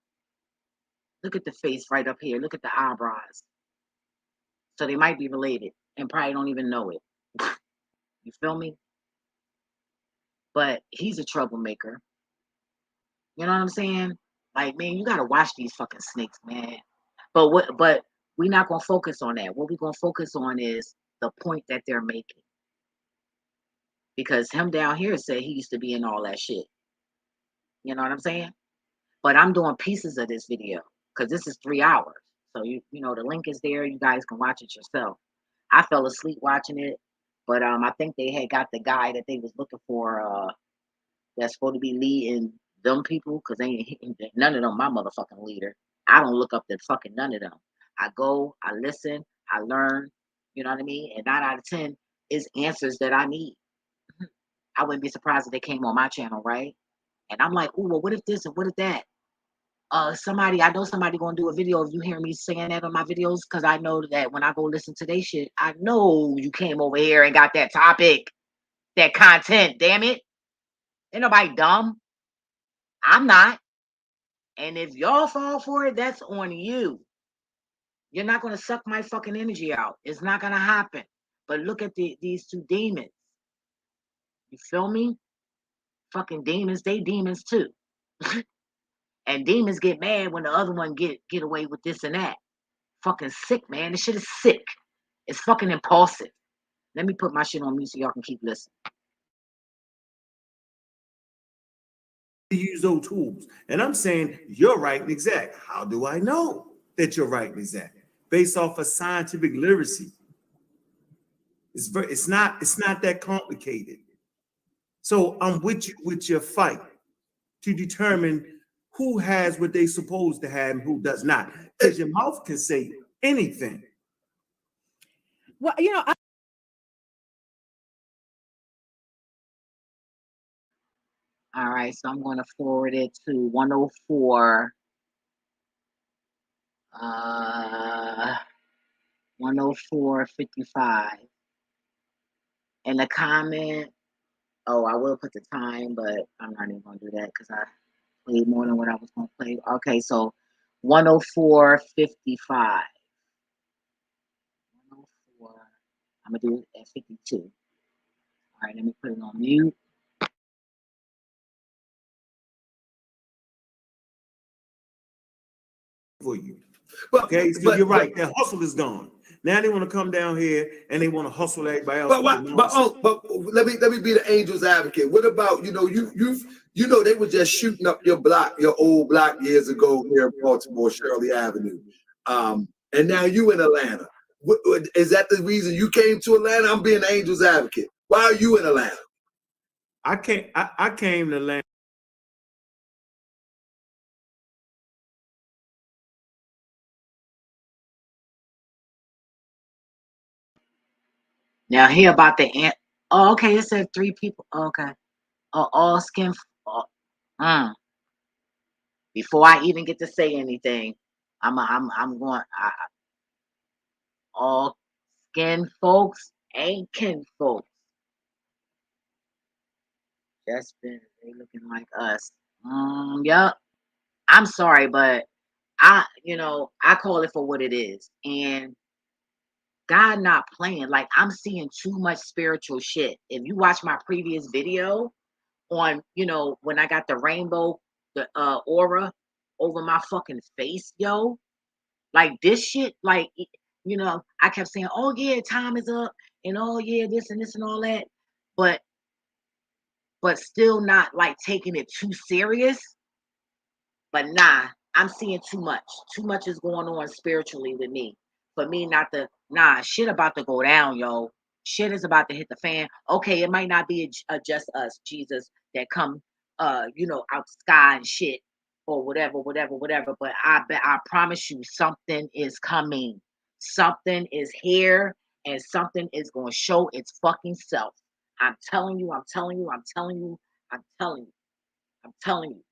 Look at the face right up here. Look at the eyebrows. So they might be related and probably don't even know it. You feel me? But he's a troublemaker. You know what I'm saying? Like, man, you gotta watch these fucking snakes, man. But we're not gonna focus on that. What we're gonna focus on is the point that they're making. Because him down here said he used to be in all that shit. You know what I'm saying? But I'm doing pieces of this video because this is 3 hours. So you know the link is there. You guys can watch it yourself. I fell asleep watching it, but I think they had got the guy that they was looking for. That's supposed to be leading them people because none of them my motherfucking leader. I don't look up to fucking none of them. I go, I listen, I learn. You know what I mean? And 9 out of 10 is answers that I need. I wouldn't be surprised if they came on my channel, right? And I'm like, oh, well, what if this and what if that? I know somebody gonna do a video of you hearing me saying that on my videos because I know that when I go listen to their shit, I know you came over here and got that topic, that content. Damn it, ain't nobody dumb. I'm not. And if y'all fall for it, that's on you. You're not gonna suck my fucking energy out. It's not gonna happen. But look at these two demons. You feel me? Fucking demons, they demons too. And demons get mad when the other one get away with this and that. Fucking sick, man. This shit is sick. It's fucking impulsive. Let me put my shit on mute so y'all can keep listening. Use those tools. And I'm saying you're right and exact. How do I know that you're right and exact? Based off of scientific literacy. It's not that complicated. So I'm with you with your fight to determine who has what they supposed to have and who does not. Because your mouth can say anything. Well, you know, All right, so I'm going to forward it to 104 104.55. In the comment, oh, I will put the time, but I'm not even going to do that because I played more than what I was going to play. Okay, so 104.55. 104. I'm going to do it at 52. All right, let me put it on mute. For you. Okay, so you're right. That hustle is gone. Now they want to come down here and they want to hustle everybody else. But let me be the angel's advocate. What about you know they were just shooting up your block, your old block years ago here in Baltimore, Shirley Avenue, and now you in Atlanta. Is that the reason you came to Atlanta? I'm being the angel's advocate. Why are you in Atlanta? I came to Atlanta. Now here about the ant. Oh, okay. It said 3 people. Oh, okay. All skin. Before I even get to say anything, I'm going. All skin folks ain't kin folks. Just been they looking like us. Yup. I'm sorry, but I call it for what it is, and God not playing. Like I'm seeing too much spiritual shit. If you watch my previous video on, when I got the rainbow, the aura over my fucking face, yo, like this shit, like I kept saying, oh yeah, time is up, and oh yeah, this and this and all that, but still not like taking it too serious. But nah, I'm seeing too much. Too much is going on spiritually with me. For me not to, shit about to go down, yo. Shit is about to hit the fan. Okay, it might not be just us, Jesus, that come out the sky and shit or whatever, whatever, whatever. But I promise you something is coming. Something is here and something is gonna show its fucking self. I'm telling you, I'm telling you, I'm telling you, I'm telling you, I'm telling you.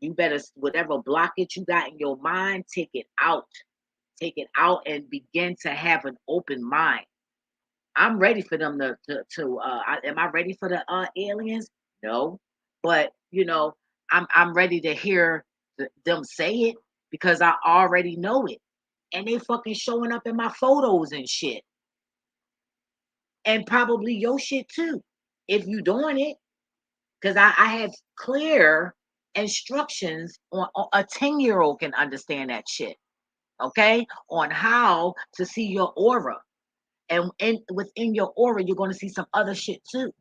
You better, whatever blockage you got in your mind, take it out. Take it out and begin to have an open mind. I'm ready for them am I ready for the aliens? No. But you know, I'm ready to hear them say it because I already know it. And they fucking showing up in my photos and shit. And probably your shit too. If you doing it. Because I have clear instructions on a 10-year-old can understand that shit. Okay? On how to see your aura. And within your aura, you're going to see some other shit too.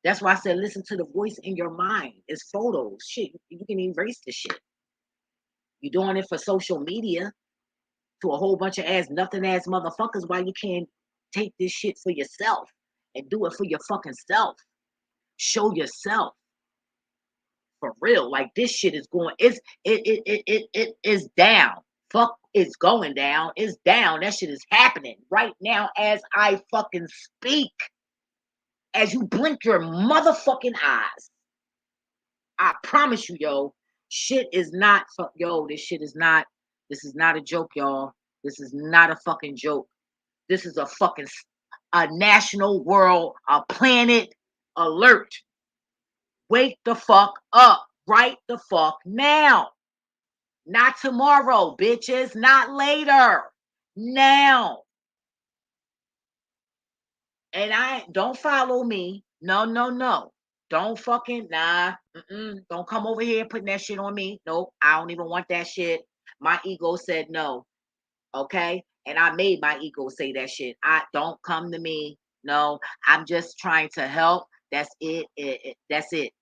That's why I said listen to the voice in your mind. It's photos. Shit, you can erase the shit. You're doing it for social media to a whole bunch of ass, nothing ass motherfuckers. Why you can't take this shit for yourself and do it for your fucking self? Show yourself for real. Like this shit is going. It is down. Fuck, it's going down. It's down. That shit is happening right now as I fucking speak. As you blink your motherfucking eyes. I promise you, yo, shit is not, this shit is not, this is not a joke, y'all. This is not a fucking joke. This is a national world, a planet alert. Wake the fuck up right the fuck now. Not tomorrow, bitches, not later. Now. And don't follow me. No. Don't fucking, don't come over here putting that shit on me. Nope, I don't even want that shit. My ego said no. Okay? And I made my ego say that shit. Don't come to me. No, I'm just trying to help. That's it. That's it.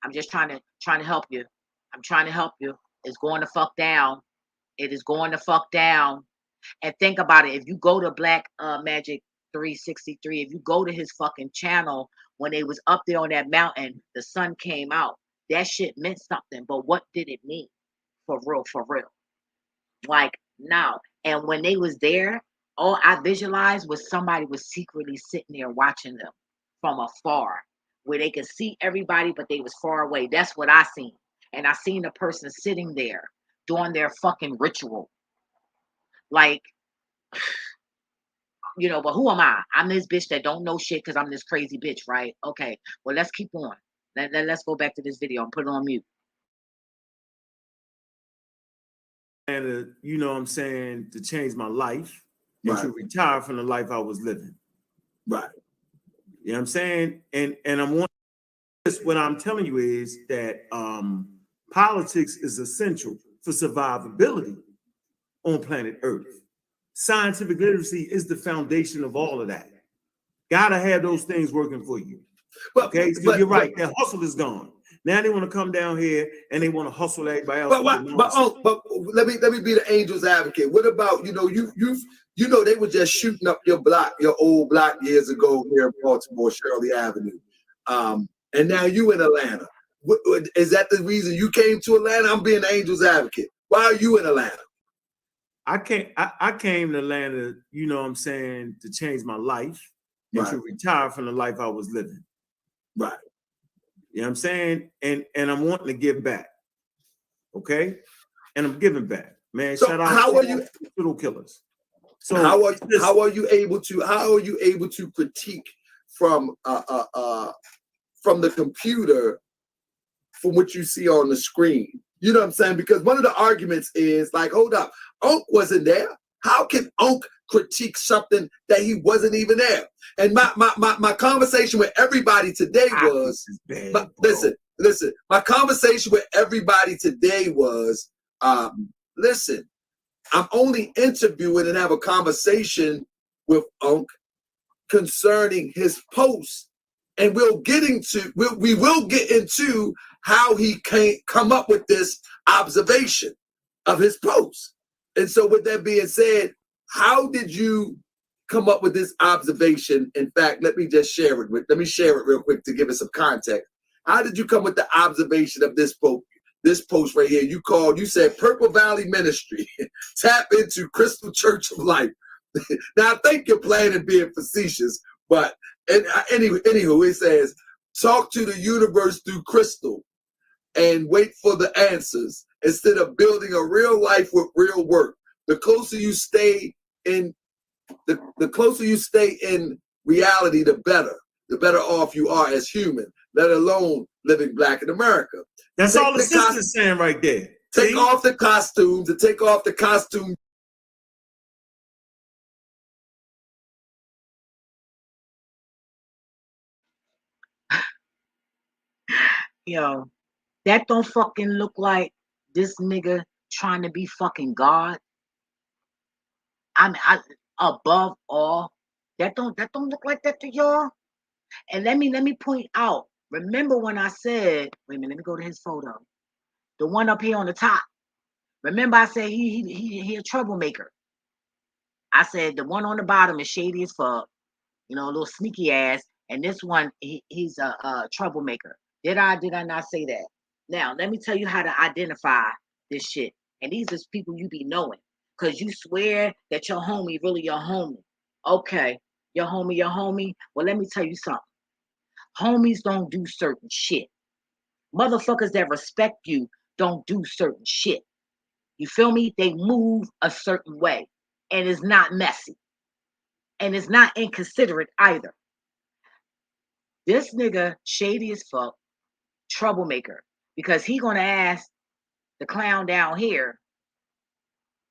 I'm just trying to help you. I'm trying to help you. It's going to fuck down. It is going to fuck down. And think about it. If you go to Black Magic 363, if you go to his fucking channel, when they was up there on that mountain, the sun came out. That shit meant something. But what did it mean? For real, for real. Like now. And when they was there, all I visualized was somebody was secretly sitting there watching them from afar, where they could see everybody, but they was far away. That's what I seen. And I seen a person sitting there doing their fucking ritual. Like, you know, but who am I? I'm this bitch that don't know shit because I'm this crazy bitch, right? Okay, well, let's keep on. Let's go back to this video and put it on mute. And you know what I'm saying, to change my life and Right. to retire from the life I was living. Right. You know what I'm saying? And I'm one. What I'm telling you is that politics is essential for survivability on planet Earth. Scientific literacy is the foundation of all of that. Gotta have those things working for you. Okay, so you're right. That hustle is gone. Now they want to come down here and they want to hustle everybody else. But let me be the angel's advocate. What about you know they were just shooting up your old block years ago here in Baltimore, Shirley Avenue, and now you in Atlanta. Is that the reason you came to Atlanta? I'm being the angel's advocate. Why are you in Atlanta? I came to Atlanta, you know what I'm saying, to change my life and to retire from the life I was living. Right. You know what I'm saying? And I'm wanting to give back. Okay? And I'm giving back. Man, so shout out how to are you little killers. So how are you able to critique from the computer from what you see on the screen? You know what I'm saying? Because one of the arguments is like, hold up, Unc wasn't there. How can Unc critique something that he wasn't even there? And my conversation with everybody today was, listen, my conversation with everybody today was, listen, I'm only interviewing and have a conversation with Unc concerning his post. And we will get into how he can come up with this observation of his post. And so with that being said, how did you come up with this observation? In fact, let me share it real quick to give it some context. How did you come with the observation of this post right here? You said Purple Valley Ministry, tap into Crystal Church of Life. Now I think you're playing and being facetious, but anywho, it says, talk to the universe through Crystal. and wait for the answers instead of building a real life with real work. The closer you stay in the closer you stay in reality, the better off you are as human, let alone living black in America. That's all the sister's saying right there. Take off the costumes and take off the costume. Yo, that don't fucking look like this nigga trying to be fucking God. I mean, above all, that don't look like that to y'all. And let me point out. Remember when I said, wait a minute, let me go to his photo. The one up here on the top. Remember I said he a troublemaker. I said the one on the bottom is shady as fuck, you know, a little sneaky ass, and this one he's a troublemaker. Did I not say that? Now let me tell you how to identify this shit. And these is people you be knowing, cause you swear that your homie really your homie. Okay, your homie. Well, let me tell you something. Homies don't do certain shit. Motherfuckers that respect you don't do certain shit. You feel me? They move a certain way, and it's not messy, and it's not inconsiderate either. This nigga shady as fuck, troublemaker, because he gonna ask the clown down here.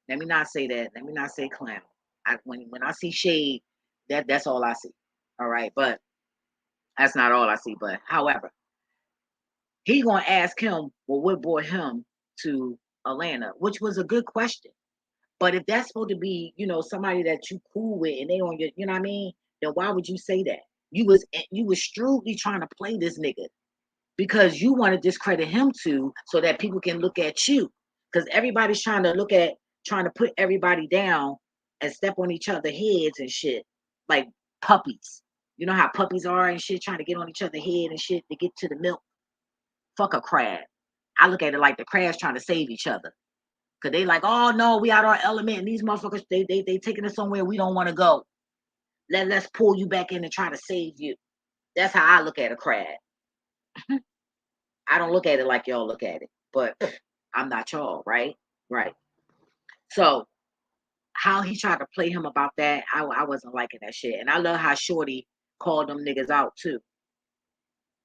Let me not say that. Let me not say clown. When I see shade, that's all I see. All right, but that's not all I see. But however, he gonna ask him, well, what brought him to Atlanta, which was a good question. But if that's supposed to be, you know, somebody that you cool with and they on your, you know what I mean, then why would you say that? You was shrewdly trying to play this nigga because you want to discredit him too, so that people can look at you. Because everybody's trying to put everybody down and step on each other's heads and shit, like puppies. You know how puppies are and shit, trying to get on each other's head and shit to get to the milk. Fuck a crab. I look at it like the crabs trying to save each other. Cause they like, oh no, we out our element, and these motherfuckers, they taking us somewhere we don't want to go. Let's pull you back in and try to save you. That's how I look at a crab. I don't look at it like y'all look at it, but I'm not y'all, right? Right. So how he tried to play him about that, I wasn't liking that shit. And I love how Shorty called them niggas out too.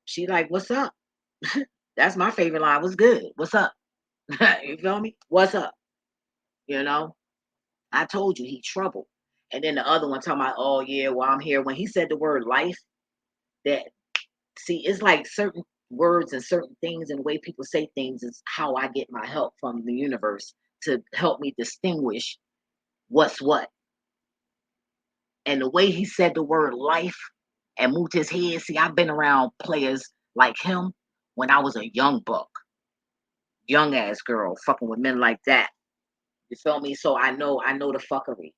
She like, what's up? That's my favorite line. What's good? What's up? You feel me? What's up? You know? I told you he trouble. And then the other one talking about, oh yeah, well I'm here. When he said the word life, that see, it's like certain words and certain things and the way people say things is how I get my help from the universe to help me distinguish what's what. And the way he said the word life and moved his head, see, I've been around players like him when I was a young buck, young ass girl, fucking with men like that. You feel me? So I know the fuckery.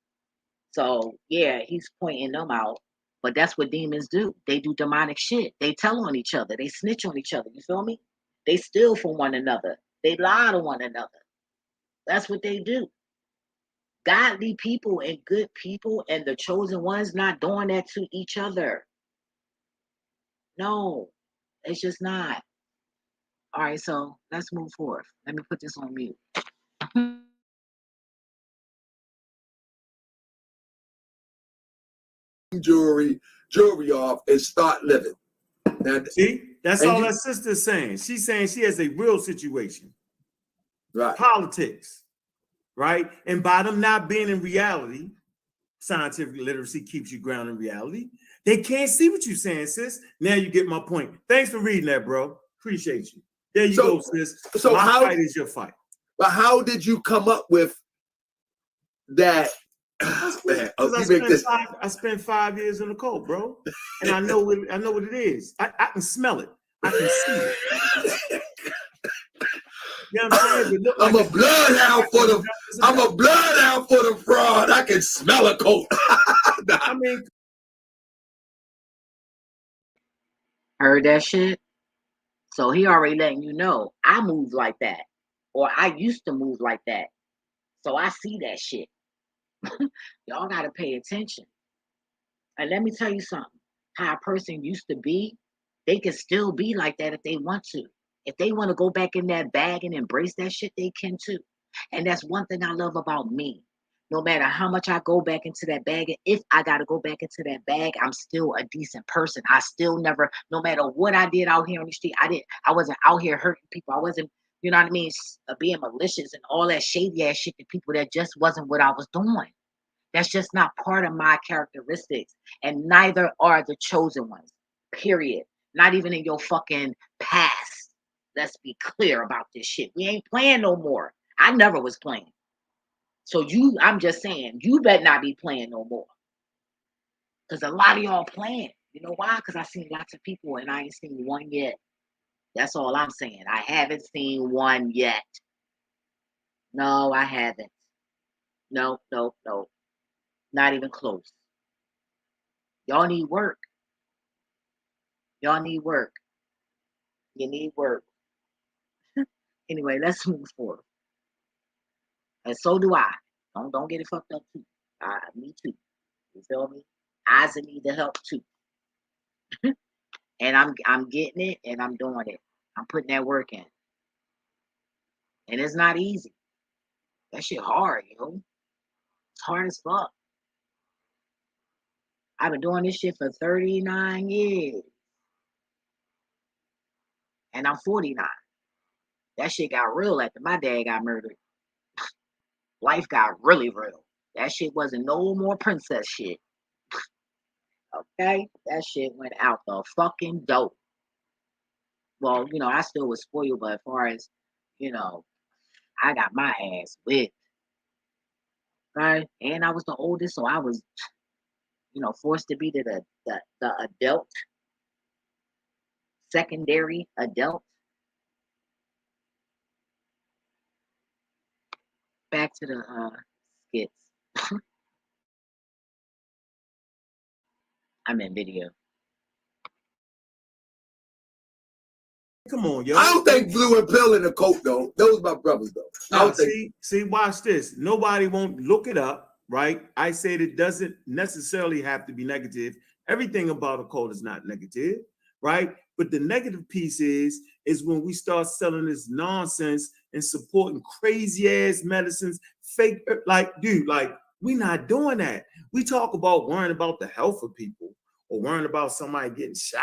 So yeah, he's pointing them out. But that's what demons do. They do demonic shit. They tell on each other. They snitch on each other. You feel me? They steal from one another. They lie to one another. That's what they do. Godly people and good people and the chosen ones not doing that to each other. No, it's just not. All right, so let's move forward. Let me put this on mute. Jewelry off and start living. See, that's all that sister's saying. She's saying she has a real situation. Right. Politics. Right. And by them not being in reality, scientific literacy keeps you grounded in reality. They can't see what you're saying, sis. Now you get my point. Thanks for reading that, bro. Appreciate you. There you go, sis. So my fight is your fight. But how did you come up with that? Man, I spent 5 years in the cold, bro, and I know what it is. I can smell it. I can see it. You know what I'm saying? I'm a bloodhound for the fraud. I can smell a coat. I mean, heard that shit? So he already letting you know I move like that, or I used to move like that. So I see that shit. Y'all gotta pay attention. And let me tell you something. How a person used to be, they can still be like that if they want to. If they want to go back in that bag and embrace that shit, they can too. And that's one thing I love about me. No matter how much I go back into that bag, and if I got to go back into that bag, I'm still a decent person. I still never, no matter what I did out here on the street, I wasn't out here hurting people. I wasn't, you know what I mean, being malicious and all that shady ass shit to people. That just wasn't what I was doing. That's just not part of my characteristics. And neither are the chosen ones, period. Not even in your fucking past. Let's be clear about this shit. We ain't playing no more. I never was playing. So I'm just saying, you better not be playing no more. Because a lot of y'all playing. You know why? Because I seen lots of people and I ain't seen one yet. That's all I'm saying. I haven't seen one yet. No, I haven't. No, no, no. Not even close. Y'all need work. Y'all need work. You need work. Anyway, let's move forward. And so do I. Don't get it fucked up too. Me too. You feel me? I need the help too. And I'm getting it and I'm doing it. I'm putting that work in. And it's not easy. That shit hard, yo. It's hard as fuck. I've been doing this shit for 39 years. And I'm 49. That shit got real after my dad got murdered. Life got really real. That shit wasn't no more princess shit. Okay? That shit went out the fucking dope. Well, I still was spoiled, but as far as, I got my ass whipped. Right? And I was the oldest, so I was, forced to be the adult, secondary adult. Back to the skits. I'm in video. Come on, yo. I don't think Blue and Pill in the coat though. Those my brothers though. No, see, watch this. Nobody won't look it up, right? I said it doesn't necessarily have to be negative. Everything about a cult is not negative, right? But the negative piece is when we start selling this nonsense and supporting crazy ass medicines, fake, like, dude, like, we not doing that. We talk about worrying about the health of people or worrying about somebody getting shot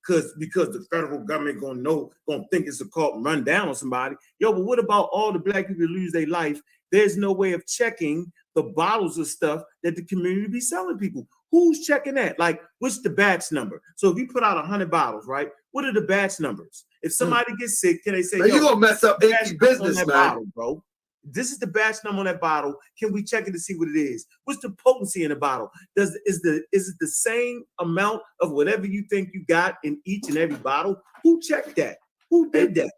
because the federal government gonna think it's a cult and run down on somebody. Yo, but what about all the black people who lose their life? There's no way of checking the bottles of stuff that the community be selling people. Who's checking that? Like, what's the batch number? So if you put out 100 bottles, right? What are the batch numbers? If somebody gets sick, can they say, man, you gonna mess up empty business, man? Bottle, bro. This is the batch number on that bottle. Can we check it to see what it is? What's the potency in the bottle? Is it the same amount of whatever you think you got in each and every bottle? Who checked that? Who did that?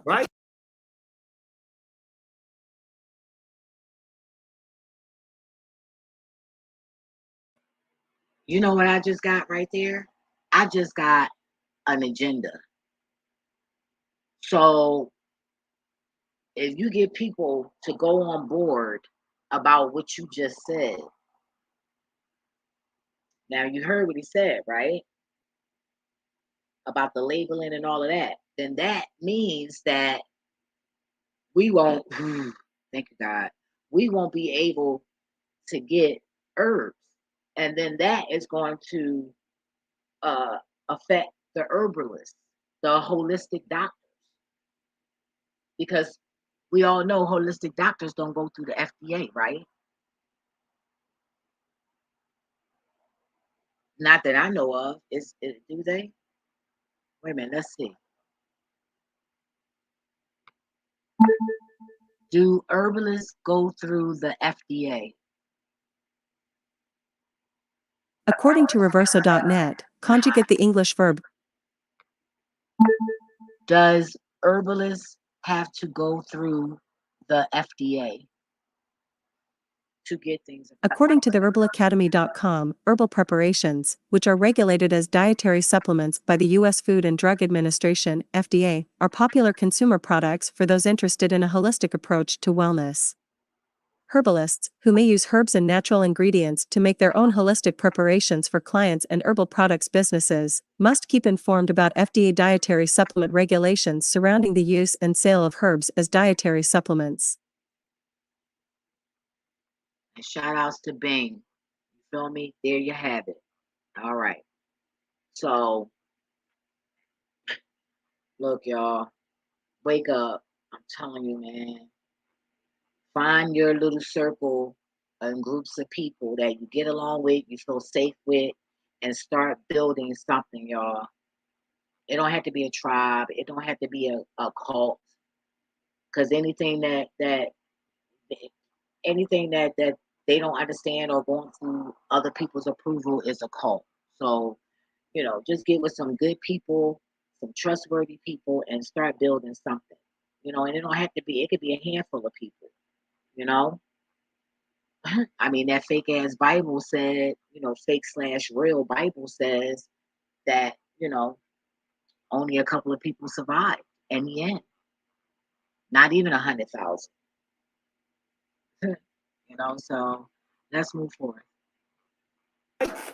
Right? You know what I just got right there? I just got an agenda. So if you get people to go on board about what you just said, now you heard what he said, right? About the labeling and all of that, then that means that we won't, thank you, God, we won't be able to get herbs. And then that is going to affect the herbalists, the holistic doctors. Because we all know holistic doctors don't go through the FDA, right? Not that I know of. Do they? Wait a minute, let's see. Do herbalists go through the FDA? According to Reverso.net, conjugate the English verb. Does herbalists have to go through the FDA to get things? According to the herbalacademy.com, herbal preparations, which are regulated as dietary supplements by the U.S. Food and Drug Administration, FDA, are popular consumer products for those interested in a holistic approach to wellness. herbalists, who may use herbs and natural ingredients to make their own holistic preparations for clients and herbal products businesses, must keep informed about FDA dietary supplement regulations surrounding the use and sale of herbs as dietary supplements. And shout outs to Bing. You feel me? There you have it. All right. So, look, y'all. Wake up. I'm telling you, man. Find your little circle and groups of people that you get along with, you feel safe with, and start building something, y'all. It don't have to be a tribe. It don't have to be a cult. Because anything that they don't understand or going through other people's approval is a cult. So, just get with some good people, some trustworthy people, and start building something. And it don't have to be. It could be a handful of people. You know, I mean that fake ass Bible said, fake/real Bible says that only a couple of people survived in the end. Not even 100,000. So let's move forward.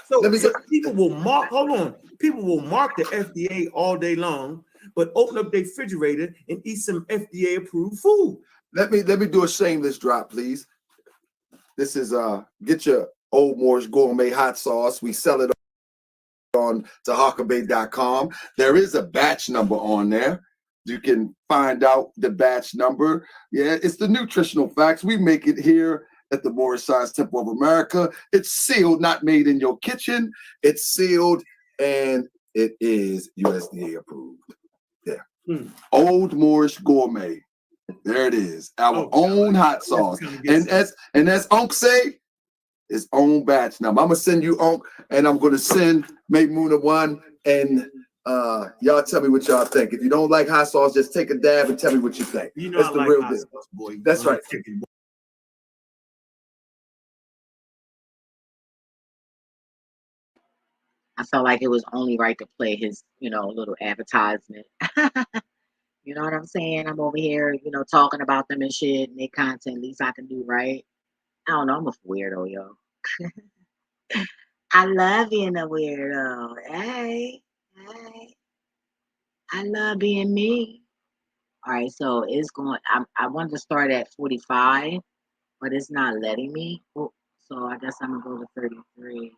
So people will mark, hold on. People will mark the FDA all day long, but open up their refrigerator and eat some FDA approved food. Let me do a shameless drop, please. This is get your Old Moorish Gourmet hot sauce. We sell it on tahakabay.com. There is a batch number on there. You can find out the batch number. Yeah, it's the nutritional facts. We make it here at the Moorish Science Temple of America. It's sealed, not made in your kitchen. It's sealed, and it is USDA approved. Yeah. Old Moorish Gourmet. There it is. Our own hot sauce. And as Unc say, his own batch number. I'm gonna send you Unc, and I'm gonna send Maymuna one, and y'all tell me what y'all think. If you don't like hot sauce, just take a dab and tell me what you think. That's the real deal. Sauce, boy. That's right. I felt like it was only right to play his, little advertisement. You know what I'm saying? I'm over here, talking about them and shit and their content. At least I can do right. I don't know. I'm a weirdo, yo. I love being a weirdo. Hey. I love being me. All right, so it's going. I wanted to start at 45, but it's not letting me. So I guess I'm gonna go to 33.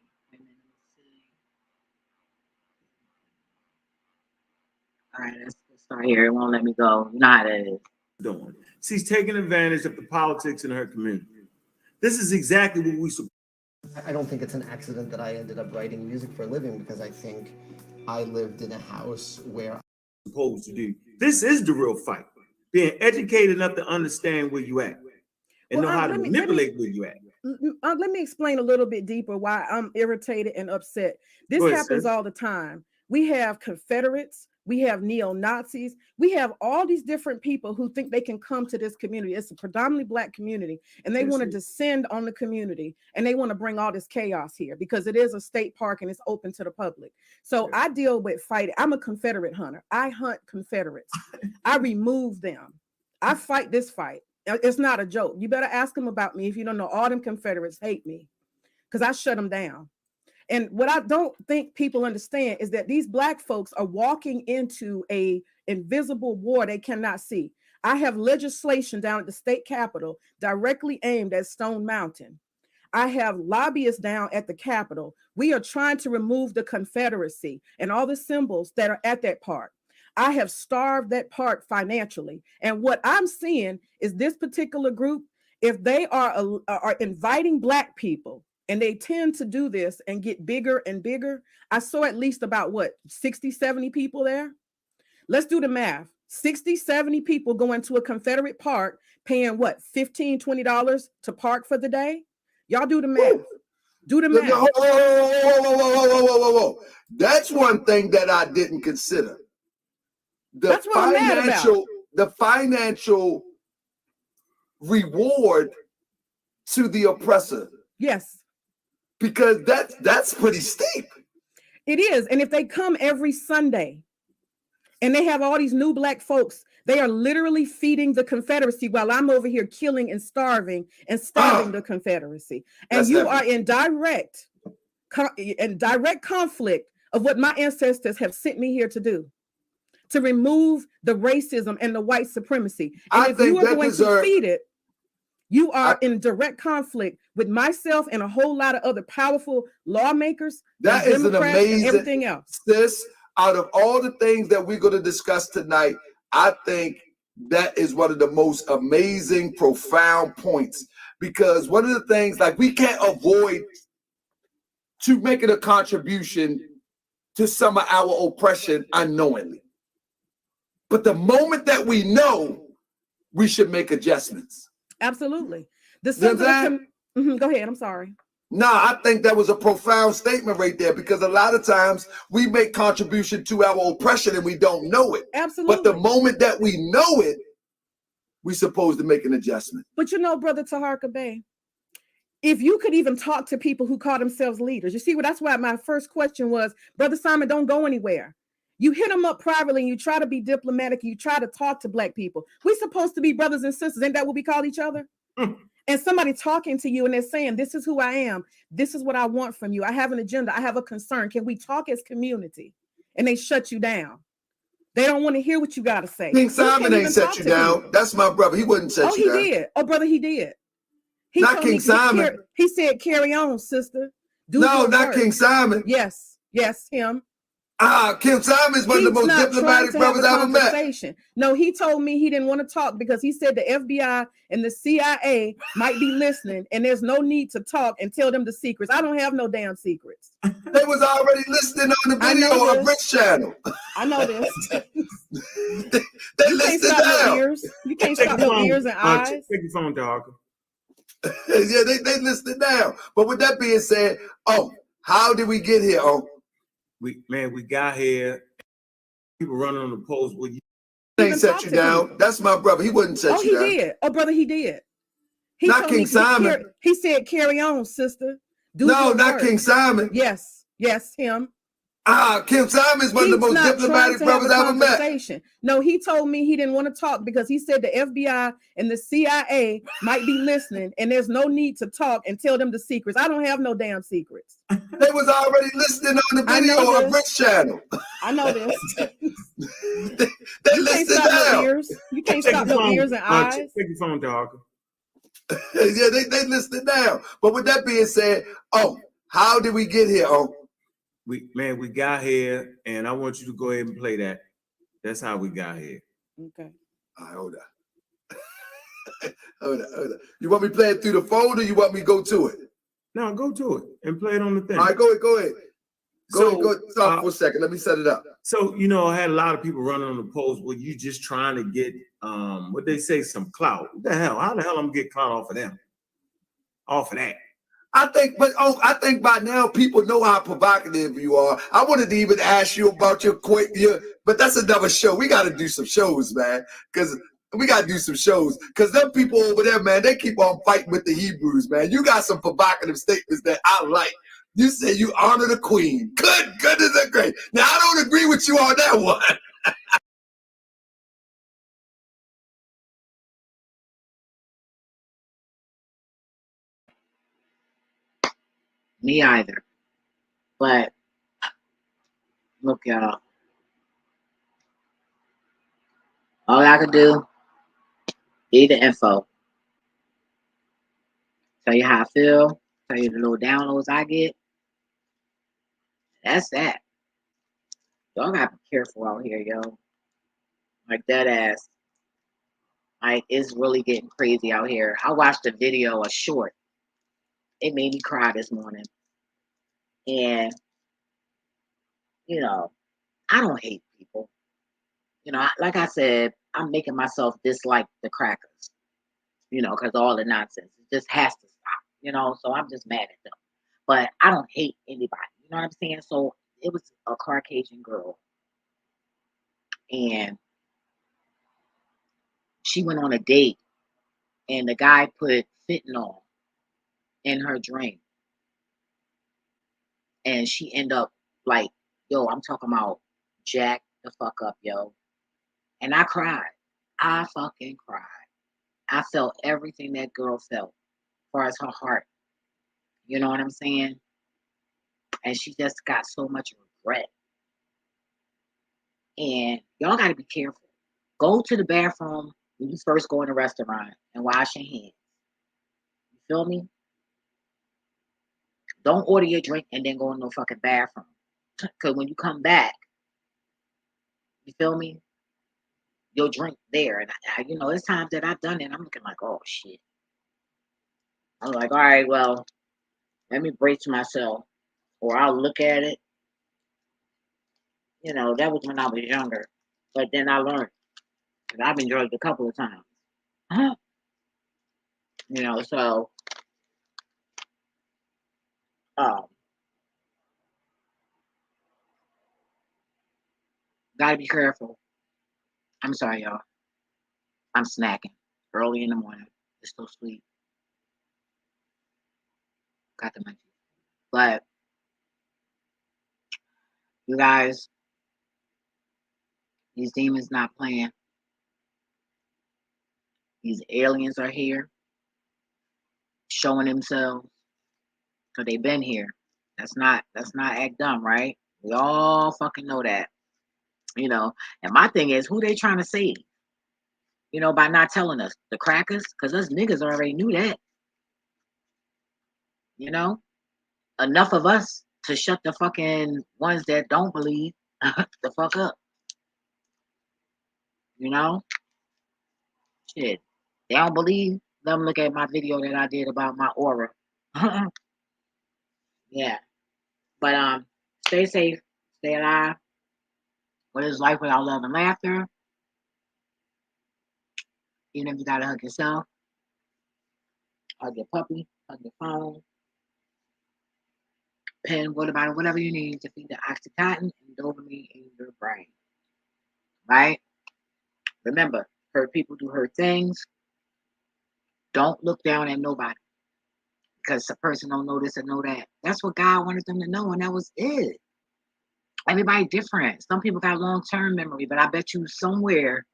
All right, let's start here. It won't let me go. You know how that is. Doing. She's taking advantage of the politics in her community. This is exactly what we support. I don't think it's an accident that I ended up writing music for a living, because I think I lived in a house where I'm supposed to do. This is the real fight. Being educated enough to understand where you at and know how to manipulate where you at. Let me explain a little bit deeper why I'm irritated and upset. This happens all the time. We have Confederates, we have neo-Nazis, we have all these different people who think they can come to this community. It's a predominantly Black community, and they want to descend on the community, and they want to bring all this chaos here because it is a state park and it's open to the public. So I deal with fighting. I'm a Confederate hunter. I hunt Confederates. I remove them. I fight this fight. It's not a joke. You better ask them about me if you don't know. All them Confederates hate me because I shut them down. And what I don't think people understand is that these Black folks are walking into a invisible war they cannot see. I have legislation down at the state capitol directly aimed at Stone Mountain. I have lobbyists down at the Capitol. We are trying to remove the Confederacy and all the symbols that are at that park. I have starved that park financially. And what I'm seeing is this particular group, if they are inviting Black people, and they tend to do this and get bigger and bigger. I saw at least about 60, 70 people there. Let's do the math. 60, 70 people going to a Confederate park paying $15, $20 to park for the day. Y'all do the math. Do the math. Whoa. That's one thing that I didn't consider. That's what I'm mad about. The financial reward to the oppressor. Yes. Because that's pretty steep. It is. And if they come every Sunday and they have all these new Black folks They are literally feeding the Confederacy while I'm over here killing and starving the Confederacy. And That's you heavy. are in direct conflict of what my ancestors have sent me here to do, to remove the racism and the white supremacy. And I if you think are that going to deserve. feed it, you are in direct conflict with myself and a whole lot of other powerful lawmakers, That and is an Democrats, and amazing, everything else. sis. Out of all the things that we're going to discuss tonight, I think that is one of the most amazing, profound points. Because one of the things, like, we can't avoid to making a contribution to some of our oppression unknowingly. But the moment that we know, we should make adjustments. Absolutely. The You know what I'm sons of the Go ahead. I'm sorry. No, I think that was a profound statement right there, because a lot of times we make contribution to our oppression and we don't know it. Absolutely. But the moment that we know it, we're supposed to make an adjustment. But you know, Brother Taharka Bey, if you could even talk to people who call themselves leaders, you see, well, that's why my first question was, Brother Simon, don't go anywhere. You hit them up privately and you try to be diplomatic and you try to talk to Black people. We're supposed to be brothers and sisters. Ain't that what we call each other? And somebody talking to you and they're saying, this is who I am. This is what I want from you. I have an agenda. I have a concern. Can we talk as community? And they shut you down. They don't want to hear what you got to say. King Simon ain't set you down. People. That's my brother. He wouldn't set you down. Oh, he did. Oh, brother, he did. He not King Simon. He said, carry on, sister. No, not King Simon. Yes, him. King Simon's one of the most diplomatic brothers I ever met. No, he told me he didn't want to talk because he said the FBI and the CIA might be listening and there's no need to talk and tell them the secrets. I don't have no damn secrets. They was already listening on the video on Rick's channel. I know this. they listened down. You can't stop no ears and eyes. Take your phone, dog. Yeah, they listened down. But with that being said, how did we get here? We got here. People running on the post. Well, you ain't set you down. That's my brother. He wouldn't set you down. Oh, he did. Oh, brother, he did. Not King Simon. He said, carry on, sister. No, not King Simon. Yes, him. King Simon's one of the most diplomatic brothers I ever met. No, he told me he didn't want to talk because he said the FBI and the CIA might be listening and there's no need to talk and tell them the secrets. I don't have no damn secrets. They was already listening on the video on Rick's channel. I know this. they listened down. You can't stop no ears and eyes. Take your phone, dog. Yeah, they listened down. But with that being said, how did we get here? We got here, and I want you to go ahead and play that. That's how we got here. Okay. All right, hold on. hold on. You want me to play it through the phone, or you want me to go to it? No, go to it and play it on the thing. All right, go ahead. Go ahead. Stop for a second. Let me set it up. So, I had a lot of people running on the post. Well, you just trying to get, what they say, some clout. What the hell? How the hell I'm going to get clout off of them? Off of that. I think by now people know how provocative you are. I wanted to even ask you about but that's another show. We got to do some shows, man, because them people over there, man, they keep on fighting with the Hebrews, man. You got some provocative statements that I like. You say you honor the queen. Good, goodness and great. Now I don't agree with you on that one. Me either. But look, y'all. All I could do, give the info. Tell you how I feel. Tell you the little downloads I get. That's that. Y'all gotta be careful out here, yo. Like that ass. Like it's really getting crazy out here. I watched a video, a short. It made me cry this morning. And, I don't hate people. Like I said, I'm making myself dislike the crackers, because all the nonsense. It just has to stop, so I'm just mad at them. But I don't hate anybody, you know what I'm saying? So it was a Caucasian girl. And she went on a date, and the guy put fentanyl in her drink. And she ended up like, yo, I'm talking about jack the fuck up, yo. And I cried. I fucking cried. I felt everything that girl felt, as far as her heart. You know what I'm saying? And she just got so much regret. And y'all got to be careful. Go to the bathroom when you first go in a restaurant and wash your hands. You feel me? Don't order your drink and then go in no fucking bathroom. Because when you come back, you feel me? Your drink there. And it's times that I've done it. I'm looking like, oh shit. I'm like, all right, well, let me brace myself. Or I'll look at it. That was when I was younger. But then I learned. And I've been drugged a couple of times. So um, gotta be careful. I'm sorry, y'all. I'm snacking early in the morning. It's still sweet. Got the munchies. But you guys, these demons not playing. These aliens are here, showing themselves. So they've been here. That's not act dumb, right? We all fucking know that. And my thing is, who they trying to save? By not telling us. The crackers? Because us niggas already knew that. Enough of us to shut the fucking ones that don't believe the fuck up. You know? Shit. They don't believe. Let them look at my video that I did about my aura. Yeah. But stay safe, stay alive. What is life without love and laughter? Even if you gotta hug yourself, hug your puppy, hug your phone, pen, water bottle, whatever you need to feed the oxytocin and dopamine in your brain. Right? Remember, hurt people do hurt things. Don't look down at nobody because a person don't know this and know that. That's what God wanted them to know, and that was it. Everybody different. Some people got long-term memory, but I bet you somewhere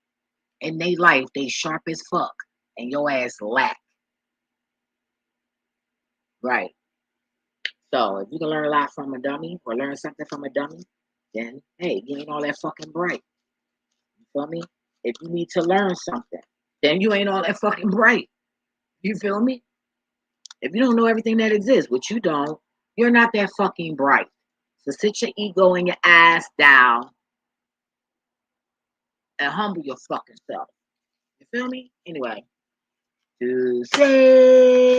in their life they sharp as fuck and your ass lack. Right. So if you can learn a lot from a dummy or learn something from a dummy, then hey, you ain't all that fucking bright. You feel me? If you need to learn something, then you ain't all that fucking bright. You feel me? If you don't know everything that exists, which you don't, you're not that fucking bright. So sit your ego and your ass down and humble your fucking self. You feel me? Anyway, to say